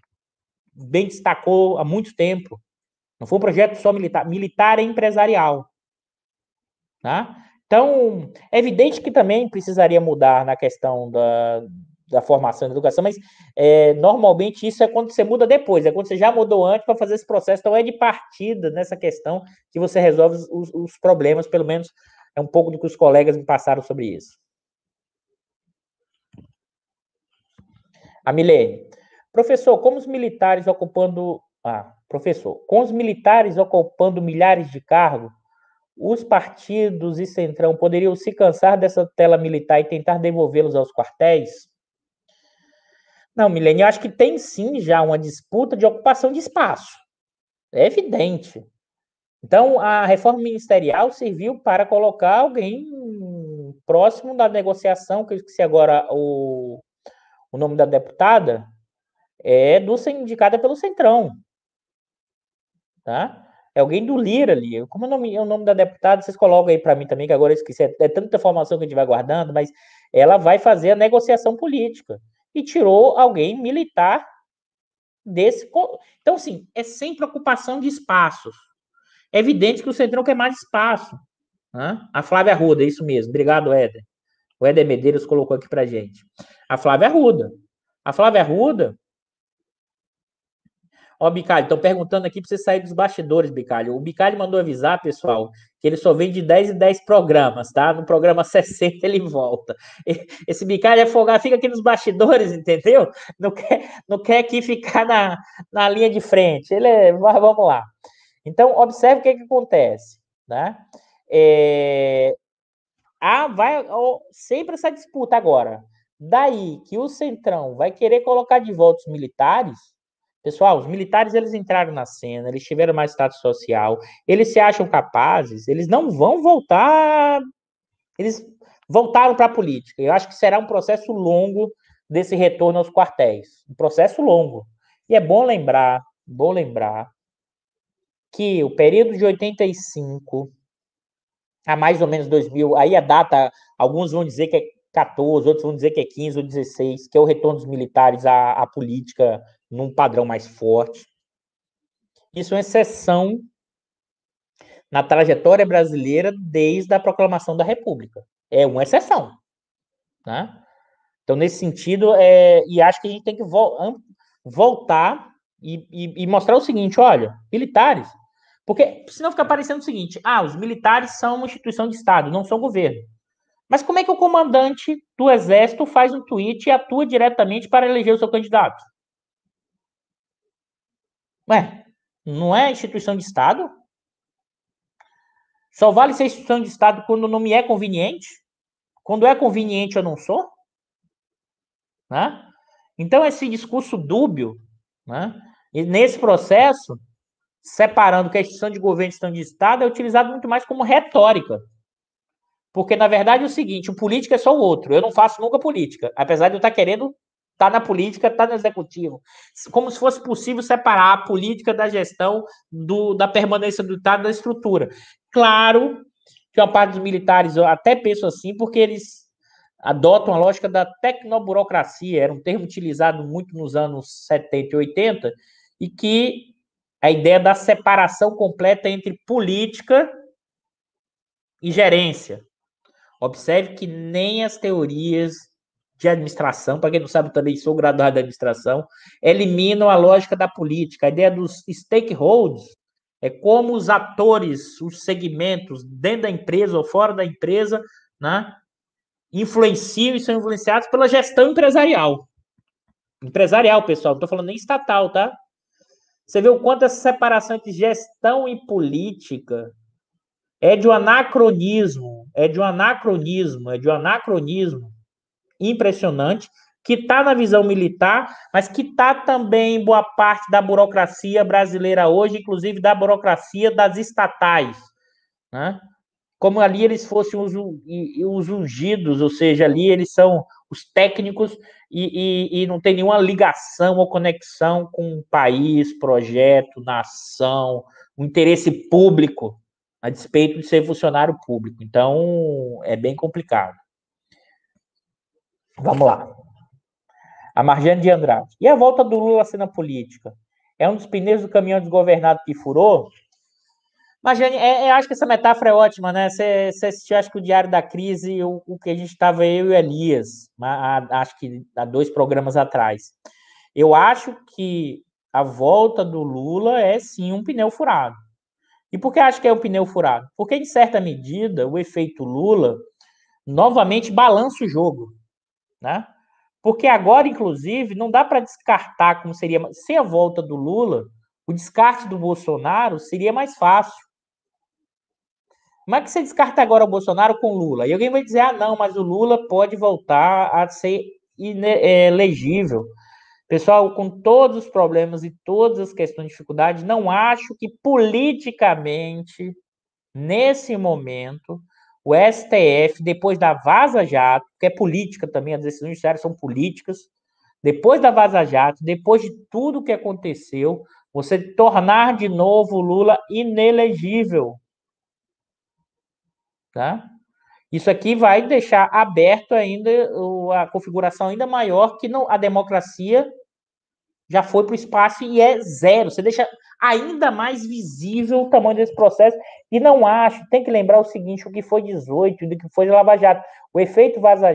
bem destacou há muito tempo. Não foi um projeto só militar, militar empresarial. Tá? Então, é evidente que também precisaria mudar na questão da formação e da educação, mas normalmente isso é quando você muda depois, é quando você já mudou antes para fazer esse processo. Então, é de partida nessa questão que você resolve os problemas, pelo menos é um pouco do que os colegas me passaram sobre isso. A Milene. Professor, como os militares ocupando... professor, com os militares ocupando milhares de cargos, os partidos e Centrão poderiam se cansar dessa tela militar e tentar devolvê-los aos quartéis? Não, Milene, eu acho que tem sim já uma disputa de ocupação de espaço. É evidente. Então, a reforma ministerial serviu para colocar alguém próximo da negociação, que eu esqueci agora o nome da deputada, indicada pelo Centrão. Tá? É alguém do Lira ali. Como é o nome da deputada? Vocês colocam aí para mim também, que agora eu esqueci. É tanta informação que a gente vai guardando, mas ela vai fazer a negociação política. E tirou alguém militar desse. Então, assim, é sempre ocupação de espaços. É evidente que o Centrão quer mais espaço. Né? A Flávia Arruda, isso mesmo. Obrigado, Éder. O Éder Medeiros colocou aqui pra gente. A Flávia Arruda. A Flávia Arruda. Ó, Bicalho, estão perguntando aqui para você sair dos bastidores, Bicalho. O Bicalho mandou avisar, pessoal, que ele só vem de 10 em 10 programas, tá? No programa 60 ele volta. Esse Bicalho é folgado, fica aqui nos bastidores, entendeu? Não quer aqui ficar na linha de frente. Vamos lá. Então, observe o que acontece, né? Vai sempre essa disputa agora. Daí que o Centrão vai querer colocar de volta os militares. Pessoal, os militares eles entraram na cena, eles tiveram mais status social, eles se acham capazes, eles não vão voltar. Eles voltaram para a política. Eu acho que será um processo longo desse retorno aos quartéis. Um processo longo. E é bom lembrar que o período de 85 a mais ou menos 2000, aí a data, alguns vão dizer que é 14, outros vão dizer que é 15 ou 16, que é o retorno dos militares à política num padrão mais forte. Isso é uma exceção na trajetória brasileira desde a proclamação da República. É uma exceção. Né? Então, nesse sentido, e acho que a gente tem que voltar e mostrar o seguinte, olha, militares, porque senão fica parecendo o seguinte, os militares são uma instituição de Estado, não são governo. Mas como é que o comandante do Exército faz um tweet e atua diretamente para eleger o seu candidato? Ué, não é instituição de Estado? Só vale ser instituição de Estado quando não me é conveniente? Quando é conveniente eu não sou? Né? Então, esse discurso dúbio, né? E nesse processo, separando que a instituição de governo e a instituição de Estado é utilizado muito mais como retórica. Porque, na verdade, é o seguinte, o político é só o outro. Eu não faço nunca política, apesar de eu estar querendo estar na política, estar no executivo. Como se fosse possível separar a política da gestão da permanência do Estado da estrutura. Claro que uma parte dos militares, eu até penso assim, porque eles adotam a lógica da tecnoburocracia, era um termo utilizado muito nos anos 70 e 80, e que a ideia da separação completa entre política e gerência. Observe que nem as teorias de administração, para quem não sabe, também sou graduado de administração, eliminam a lógica da política. A ideia dos stakeholders é como os atores, os segmentos dentro da empresa ou fora da empresa, né, influenciam e são influenciados pela gestão empresarial. Empresarial, pessoal, não estou falando nem estatal, tá? Você vê o quanto essa separação entre gestão e política é de um anacronismo impressionante, que está na visão militar, mas que está também em boa parte da burocracia brasileira hoje, inclusive da burocracia das estatais, né? Como ali eles fossem os ungidos, ou seja, ali eles são os técnicos e não tem nenhuma ligação ou conexão com o país, projeto, nação, o interesse público, a despeito de ser funcionário público. Então, é bem complicado. Vamos lá. A Marjane de Andrade. E a volta do Lula à cena política? É um dos pneus do caminhão desgovernado que furou? Marjane, eu acho que essa metáfora é ótima, né? Você assistiu, acho que o Diário da Crise, o que a gente estava, eu e o Elias, acho que há 2 programas atrás. Eu acho que a volta do Lula é, sim, um pneu furado. E por que acho que é um pneu furado? Porque, em certa medida, o efeito Lula novamente balança o jogo, né? Porque agora, inclusive, não dá para descartar como seria... Sem a volta do Lula, o descarte do Bolsonaro seria mais fácil. Como é que você descarta agora o Bolsonaro com o Lula? E alguém vai dizer, não, mas o Lula pode voltar a ser elegível. Pessoal, com todos os problemas e todas as questões de dificuldade, não acho que politicamente, nesse momento, o STF, depois da Vaza Jato, que é política também, as decisões judiciárias são políticas, depois da Vaza Jato, depois de tudo que aconteceu, Você tornar de novo o Lula inelegível. Tá? Isso aqui vai deixar aberto ainda a configuração ainda maior que não, a democracia já foi para o espaço e é zero. Você deixa ainda mais visível o tamanho desse processo. E não acho, tem que lembrar o seguinte, o que foi 18, o que foi Lava Jato. O efeito Vaza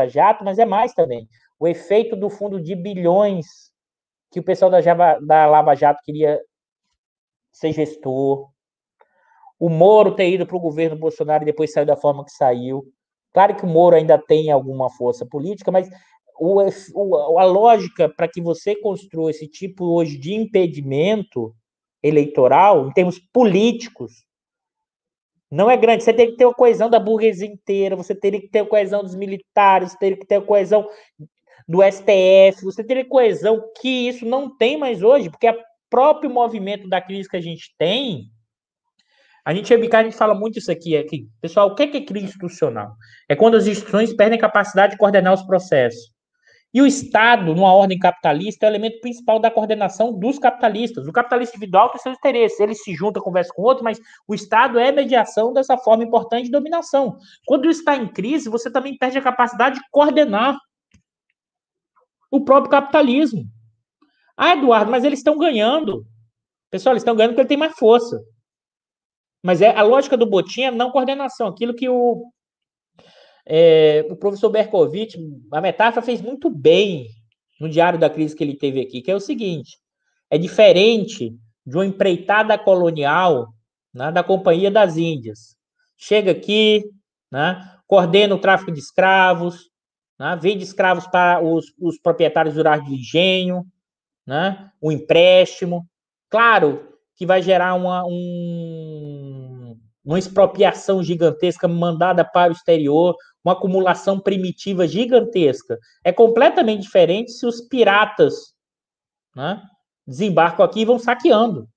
Jato, mas é mais também. O efeito do fundo de bilhões que o pessoal da Lava Jato queria ser gestor. O Moro ter ido para o governo Bolsonaro e depois saiu da forma que saiu. Claro que o Moro ainda tem alguma força política, mas a lógica para que você construa esse tipo hoje de impedimento eleitoral, em termos políticos, não é grande. Você teria que ter a coesão da burguesia inteira, você teria que ter a coesão dos militares, você teria que ter a coesão do STF, você teria coesão que isso não tem mais hoje, porque o próprio movimento da crise que a gente tem, a gente fala muito isso aqui. Pessoal, o que é crise institucional? É quando as instituições perdem a capacidade de coordenar os processos. E o Estado, numa ordem capitalista, é o elemento principal da coordenação dos capitalistas. O capitalista individual tem seus interesses, ele se junta, conversa com outro, mas o Estado é a mediação dessa forma importante de dominação. Quando está em crise, você também perde a capacidade de coordenar o próprio capitalismo. Ah, Eduardo, mas eles estão ganhando. Pessoal, eles estão ganhando porque ele tem mais força. Mas a lógica do Botim é não coordenação. Aquilo que o professor Berkovitch, a metáfora, fez muito bem no Diário da Crise que ele teve aqui, que é o seguinte: é diferente de uma empreitada colonial, né, da Companhia das Índias. Chega aqui, né, coordena o tráfico de escravos, né, vende escravos para os proprietários rurais de engenho, né, o empréstimo. Claro que vai gerar uma expropriação gigantesca mandada para o exterior, uma acumulação primitiva gigantesca. É completamente diferente se os piratas, né, desembarcam aqui e vão saqueando,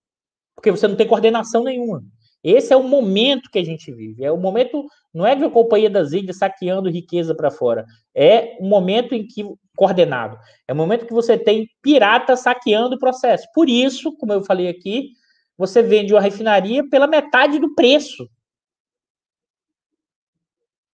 porque você não tem coordenação nenhuma. Esse é o momento que a gente vive. É o momento, não é de uma Companhia das Índias saqueando riqueza para fora. É um momento em que, coordenado, é o momento que você tem piratas saqueando o processo. Por isso, como eu falei aqui, você vende uma refinaria pela metade do preço.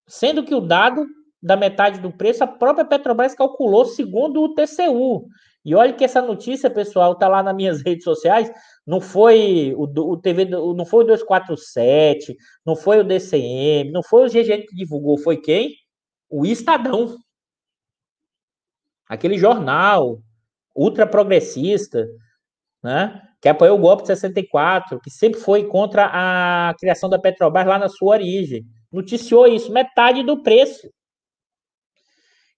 Sendo que o dado da metade do preço, a própria Petrobras calculou segundo o TCU. E olha que essa notícia, pessoal, está lá nas minhas redes sociais. Não foi o TV, não foi o 247, não foi o DCM, não foi o GGN que divulgou, foi quem? O Estadão. Aquele jornal ultra progressista, né? Que apoiou o golpe de 64, que sempre foi contra a criação da Petrobras lá na sua origem. Noticiou isso, metade do preço.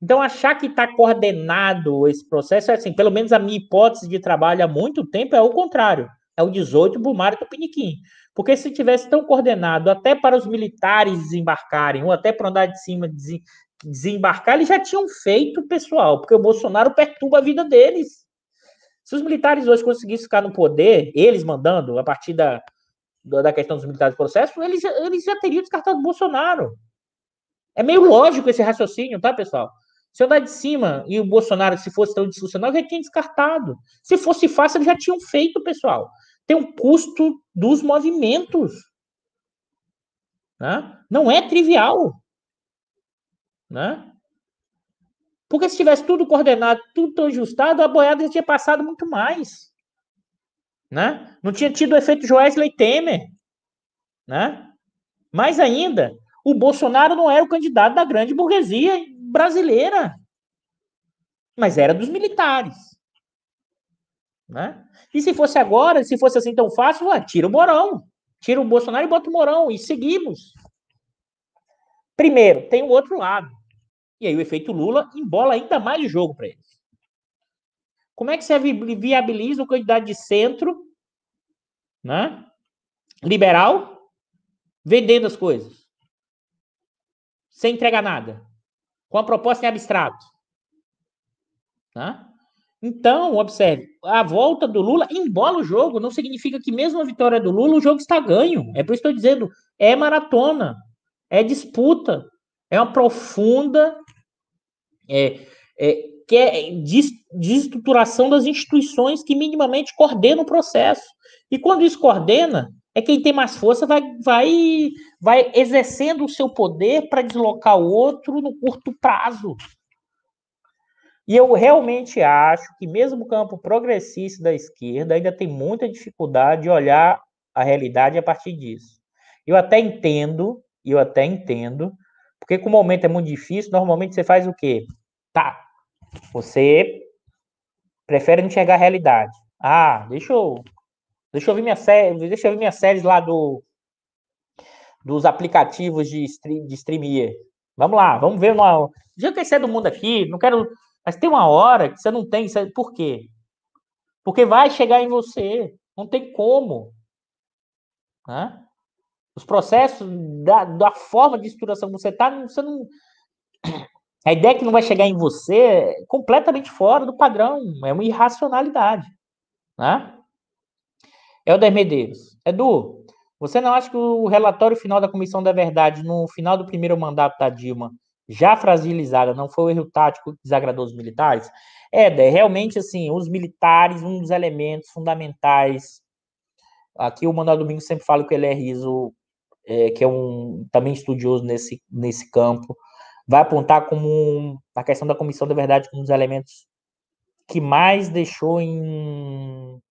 Então, achar que está coordenado esse processo é assim, pelo menos a minha hipótese de trabalho há muito tempo é o contrário. É o 18 Brumário Tupiniquim. Porque se tivesse tão coordenado até para os militares desembarcarem, ou até para andar de cima desembarcar, eles já tinham feito, pessoal, porque o Bolsonaro perturba a vida deles. Se os militares hoje conseguissem ficar no poder, eles mandando, a partir da questão dos militares do processo, eles já teriam descartado o Bolsonaro. É meio lógico esse raciocínio, tá, pessoal? Se eu dar de cima e o Bolsonaro, se fosse tão disfuncional, já tinha descartado. Se fosse fácil, eles já tinham feito, pessoal. Tem um custo dos movimentos. Né? Não é trivial. Né? Porque se tivesse tudo coordenado, tudo tão ajustado, a boiada já tinha passado muito mais. Né? Não tinha tido o efeito Joesley Temer. Né? Mais ainda, o Bolsonaro não era o candidato da grande burguesia brasileira, mas era dos militares. Né? E se fosse agora, se fosse assim tão fácil, tira o Mourão. Tira o Bolsonaro e bota o Mourão. E seguimos. Primeiro, tem o outro lado. E aí o efeito Lula embola ainda mais o jogo para eles. Como é que você viabiliza o candidato de centro, né, liberal, vendendo as coisas? Sem entregar nada. Com a proposta em abstrato. Né? Então, observe, a volta do Lula embola o jogo, não significa que mesmo a vitória do Lula, o jogo está ganho. É por isso que eu estou dizendo, é maratona, é disputa, é uma profunda que é desestruturação das instituições que minimamente coordenam o processo. E quando isso coordena, é quem tem mais força vai exercendo o seu poder para deslocar o outro no curto prazo. E eu realmente acho que mesmo o campo progressista da esquerda ainda tem muita dificuldade de olhar a realidade a partir disso. Eu até entendo, porque como o momento é muito difícil, normalmente você faz o quê? Tá, você prefere enxergar a realidade. Ah, deixa eu ver minhas séries lá dos aplicativos de streamer. Vamos lá, vamos ver uma. Já que você é do mundo aqui, não quero. Mas tem uma hora que você não tem. Por quê? Porque vai chegar em você. Não tem como. Né? Os processos da forma de estruturação que você está, você não. A ideia que não vai chegar em você é completamente fora do padrão. É uma irracionalidade. Né? Helder Medeiros. Edu, você não acha que o relatório final da Comissão da Verdade, no final do primeiro mandato da Dilma, já fragilizada, não foi o erro tático que desagradou os militares? Realmente, assim, os militares, um dos elementos fundamentais. Aqui o Manuel Domingos sempre fala que ele é riso, que é também estudioso nesse campo, vai apontar como a questão da Comissão da Verdade como um dos elementos que mais deixou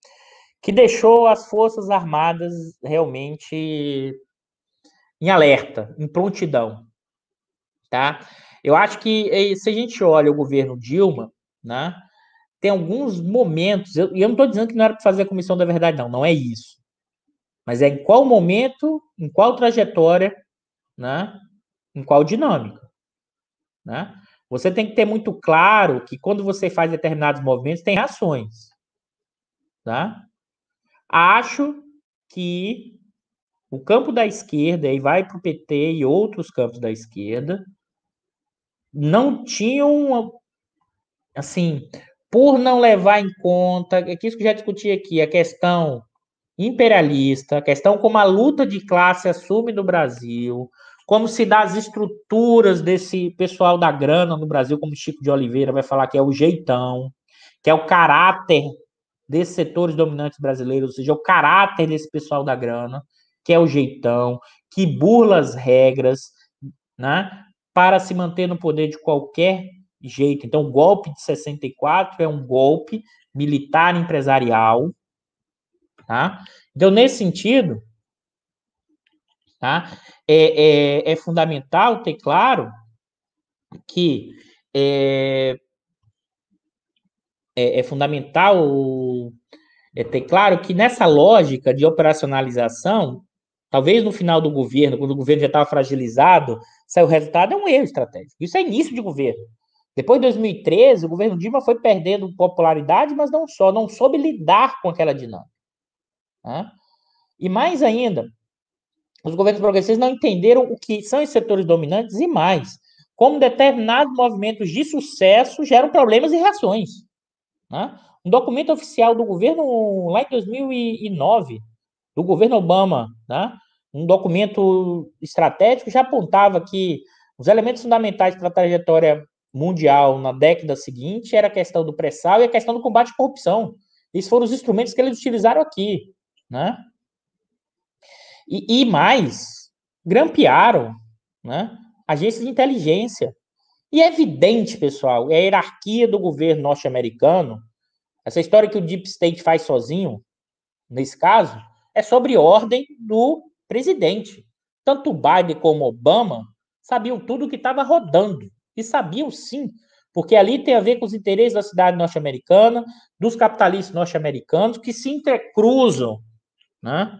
as Forças Armadas realmente em alerta, em prontidão, tá? Eu acho que se a gente olha o governo Dilma, né, tem alguns momentos, e eu não estou dizendo que não era para fazer a Comissão da Verdade, não é isso. Mas é em qual momento, em qual trajetória, né, em qual dinâmica, né? Você tem que ter muito claro que quando você faz determinados movimentos, tem reações, tá? Acho que o campo da esquerda, aí vai para o PT e outros campos da esquerda, não tinham, assim, por não levar em conta, é que isso que eu já discuti aqui, a questão imperialista, a questão como a luta de classe assume no Brasil, como se dá as estruturas desse pessoal da grana no Brasil, como Chico de Oliveira vai falar que é o jeitão, que é o caráter desses setores dominantes brasileiros, ou seja, o caráter desse pessoal da grana, que é o jeitão, que burla as regras, né, para se manter no poder de qualquer jeito. Então, o golpe de 64 é um golpe militar empresarial, tá? Então, nesse sentido, tá, é fundamental ter claro que é fundamental ter claro que nessa lógica de operacionalização, talvez no final do governo, quando o governo já estava fragilizado, saiu o resultado, é um erro estratégico. Isso é início de governo. Depois de 2013, o governo Dilma foi perdendo popularidade, mas não soube lidar com aquela dinâmica. Né? E mais ainda, os governos progressistas não entenderam o que são os setores dominantes e mais, como determinados movimentos de sucesso geram problemas e reações. Né? Um documento oficial do governo, lá em 2009, do governo Obama, né? Um documento estratégico já apontava que os elementos fundamentais para a trajetória mundial na década seguinte era a questão do pré-sal e a questão do combate à corrupção. Esses foram os instrumentos que eles utilizaram aqui. Né? E mais, grampearam, né, agências de inteligência. E é evidente, pessoal, é a hierarquia do governo norte-americano, essa história que o Deep State faz sozinho, nesse caso, é sobre ordem do presidente. Tanto Biden como Obama sabiam tudo o que estava rodando. E sabiam sim, porque ali tem a ver com os interesses da cidade norte-americana, dos capitalistas norte-americanos, que se intercruzam, né,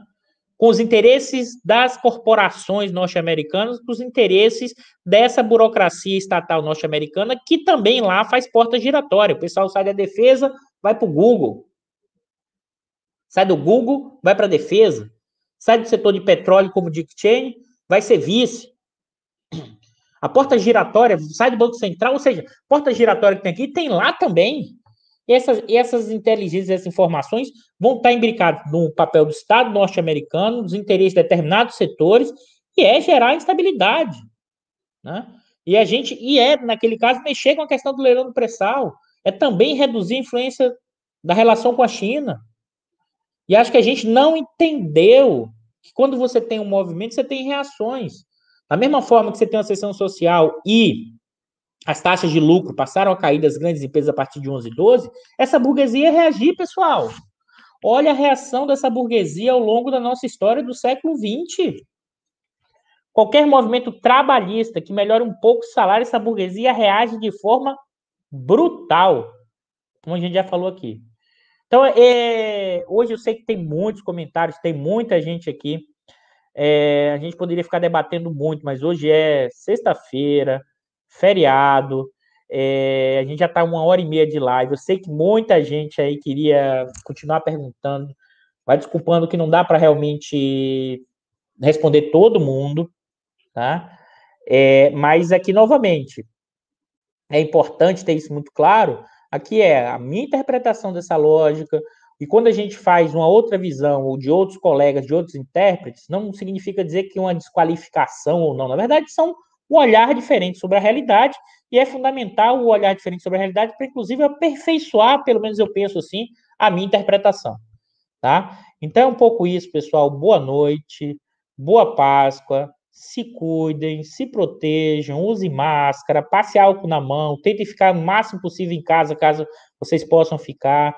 com os interesses das corporações norte-americanas, com os interesses dessa burocracia estatal norte-americana, que também lá faz porta giratória. O pessoal sai da defesa, vai para o Google. Sai do Google, vai para a defesa. Sai do setor de petróleo, como Dick Cheney, vai ser vice. A porta giratória sai do Banco Central, ou seja, porta giratória que tem aqui, tem lá também. Essas inteligências, essas informações vão estar imbricadas no papel do Estado norte-americano, dos interesses de determinados setores, e gerar instabilidade. Né? Naquele caso, mexer com a questão do leilão do pré-sal. é também reduzir a influência da relação com a China. E acho que a gente não entendeu que quando você tem um movimento, você tem reações. Da mesma forma que você tem uma seção social e as taxas de lucro passaram a cair das grandes empresas a partir de 11 e 12, essa burguesia ia reagir, pessoal. Olha a reação dessa burguesia ao longo da nossa história do século XX. Qualquer movimento trabalhista que melhore um pouco o salário, essa burguesia reage de forma brutal, como a gente já falou aqui. Então, hoje eu sei que tem muitos comentários, tem muita gente aqui. A gente poderia ficar debatendo muito, mas hoje é sexta-feira, feriado. A gente já está 1h30 de live. Eu sei que muita gente aí queria continuar perguntando. Vai desculpando que não dá para realmente responder todo mundo, tá? Mas aqui, novamente, é importante ter isso muito claro. Aqui é a minha interpretação dessa lógica, e quando a gente faz uma outra visão, ou de outros colegas, de outros intérpretes, não significa dizer que é uma desqualificação ou não. Na verdade, são um olhar diferente sobre a realidade, e é fundamental o olhar diferente sobre a realidade para, inclusive, aperfeiçoar, pelo menos eu penso assim, a minha interpretação. Tá? Então é um pouco isso, pessoal. Boa noite, boa Páscoa, se cuidem, se protejam, use máscara, passe álcool na mão, tentem ficar o máximo possível em casa, caso vocês possam ficar,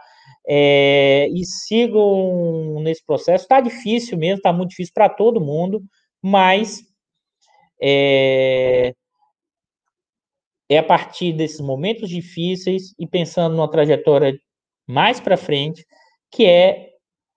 e sigam nesse processo. Está difícil mesmo, está muito difícil para todo mundo, mas é a partir desses momentos difíceis e pensando numa trajetória mais para frente, que é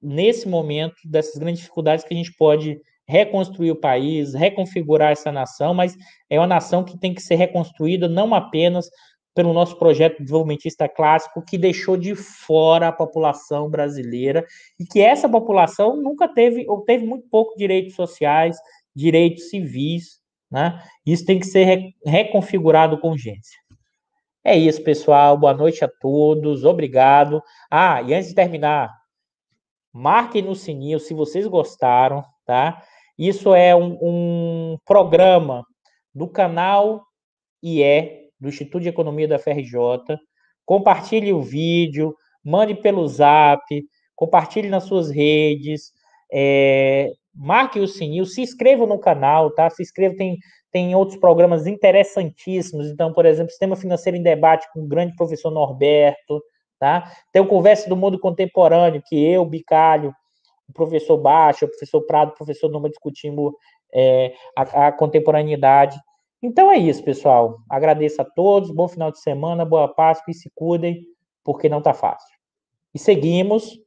nesse momento dessas grandes dificuldades que a gente pode reconstruir o país, reconfigurar essa nação, mas é uma nação que tem que ser reconstruída não apenas pelo nosso projeto desenvolvimentista clássico, que deixou de fora a população brasileira, e que essa população nunca teve, ou teve muito pouco direitos sociais, direitos civis, né? Isso tem que ser reconfigurado com urgência. É isso, pessoal. Boa noite a todos. Obrigado. E antes de terminar, marquem no sininho se vocês gostaram, tá? Isso é um programa do canal IE, do Instituto de Economia da FRJ. Compartilhe o vídeo, mande pelo Zap, compartilhe nas suas redes, marque o sininho, se inscreva no canal, tá? Se inscreva, tem outros programas interessantíssimos. Então, por exemplo, Sistema Financeiro em Debate com o grande professor Norberto, tá? Tem o Conversa do Mundo Contemporâneo, que eu, Bicalho, o professor Baixa, o professor Prado, o professor Numa discutimos a contemporaneidade. Então é isso, pessoal. Agradeço a todos, bom final de semana, boa Páscoa e se cuidem, porque não está fácil. E seguimos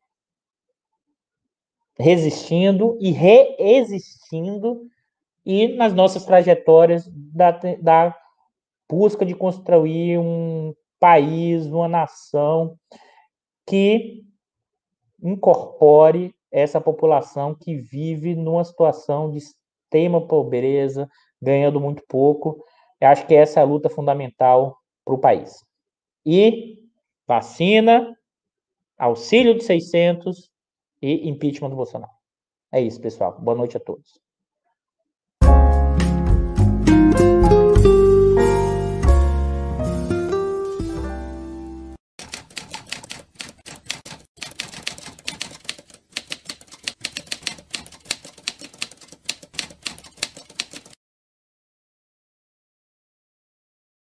resistindo e reexistindo e nas nossas trajetórias da busca de construir um país, uma nação que incorpore essa população que vive numa situação de extrema pobreza, ganhando muito pouco. Eu acho que essa é a luta fundamental para o país. E vacina, auxílio de 600 e impeachment do Bolsonaro. É isso, pessoal. Boa noite a todos.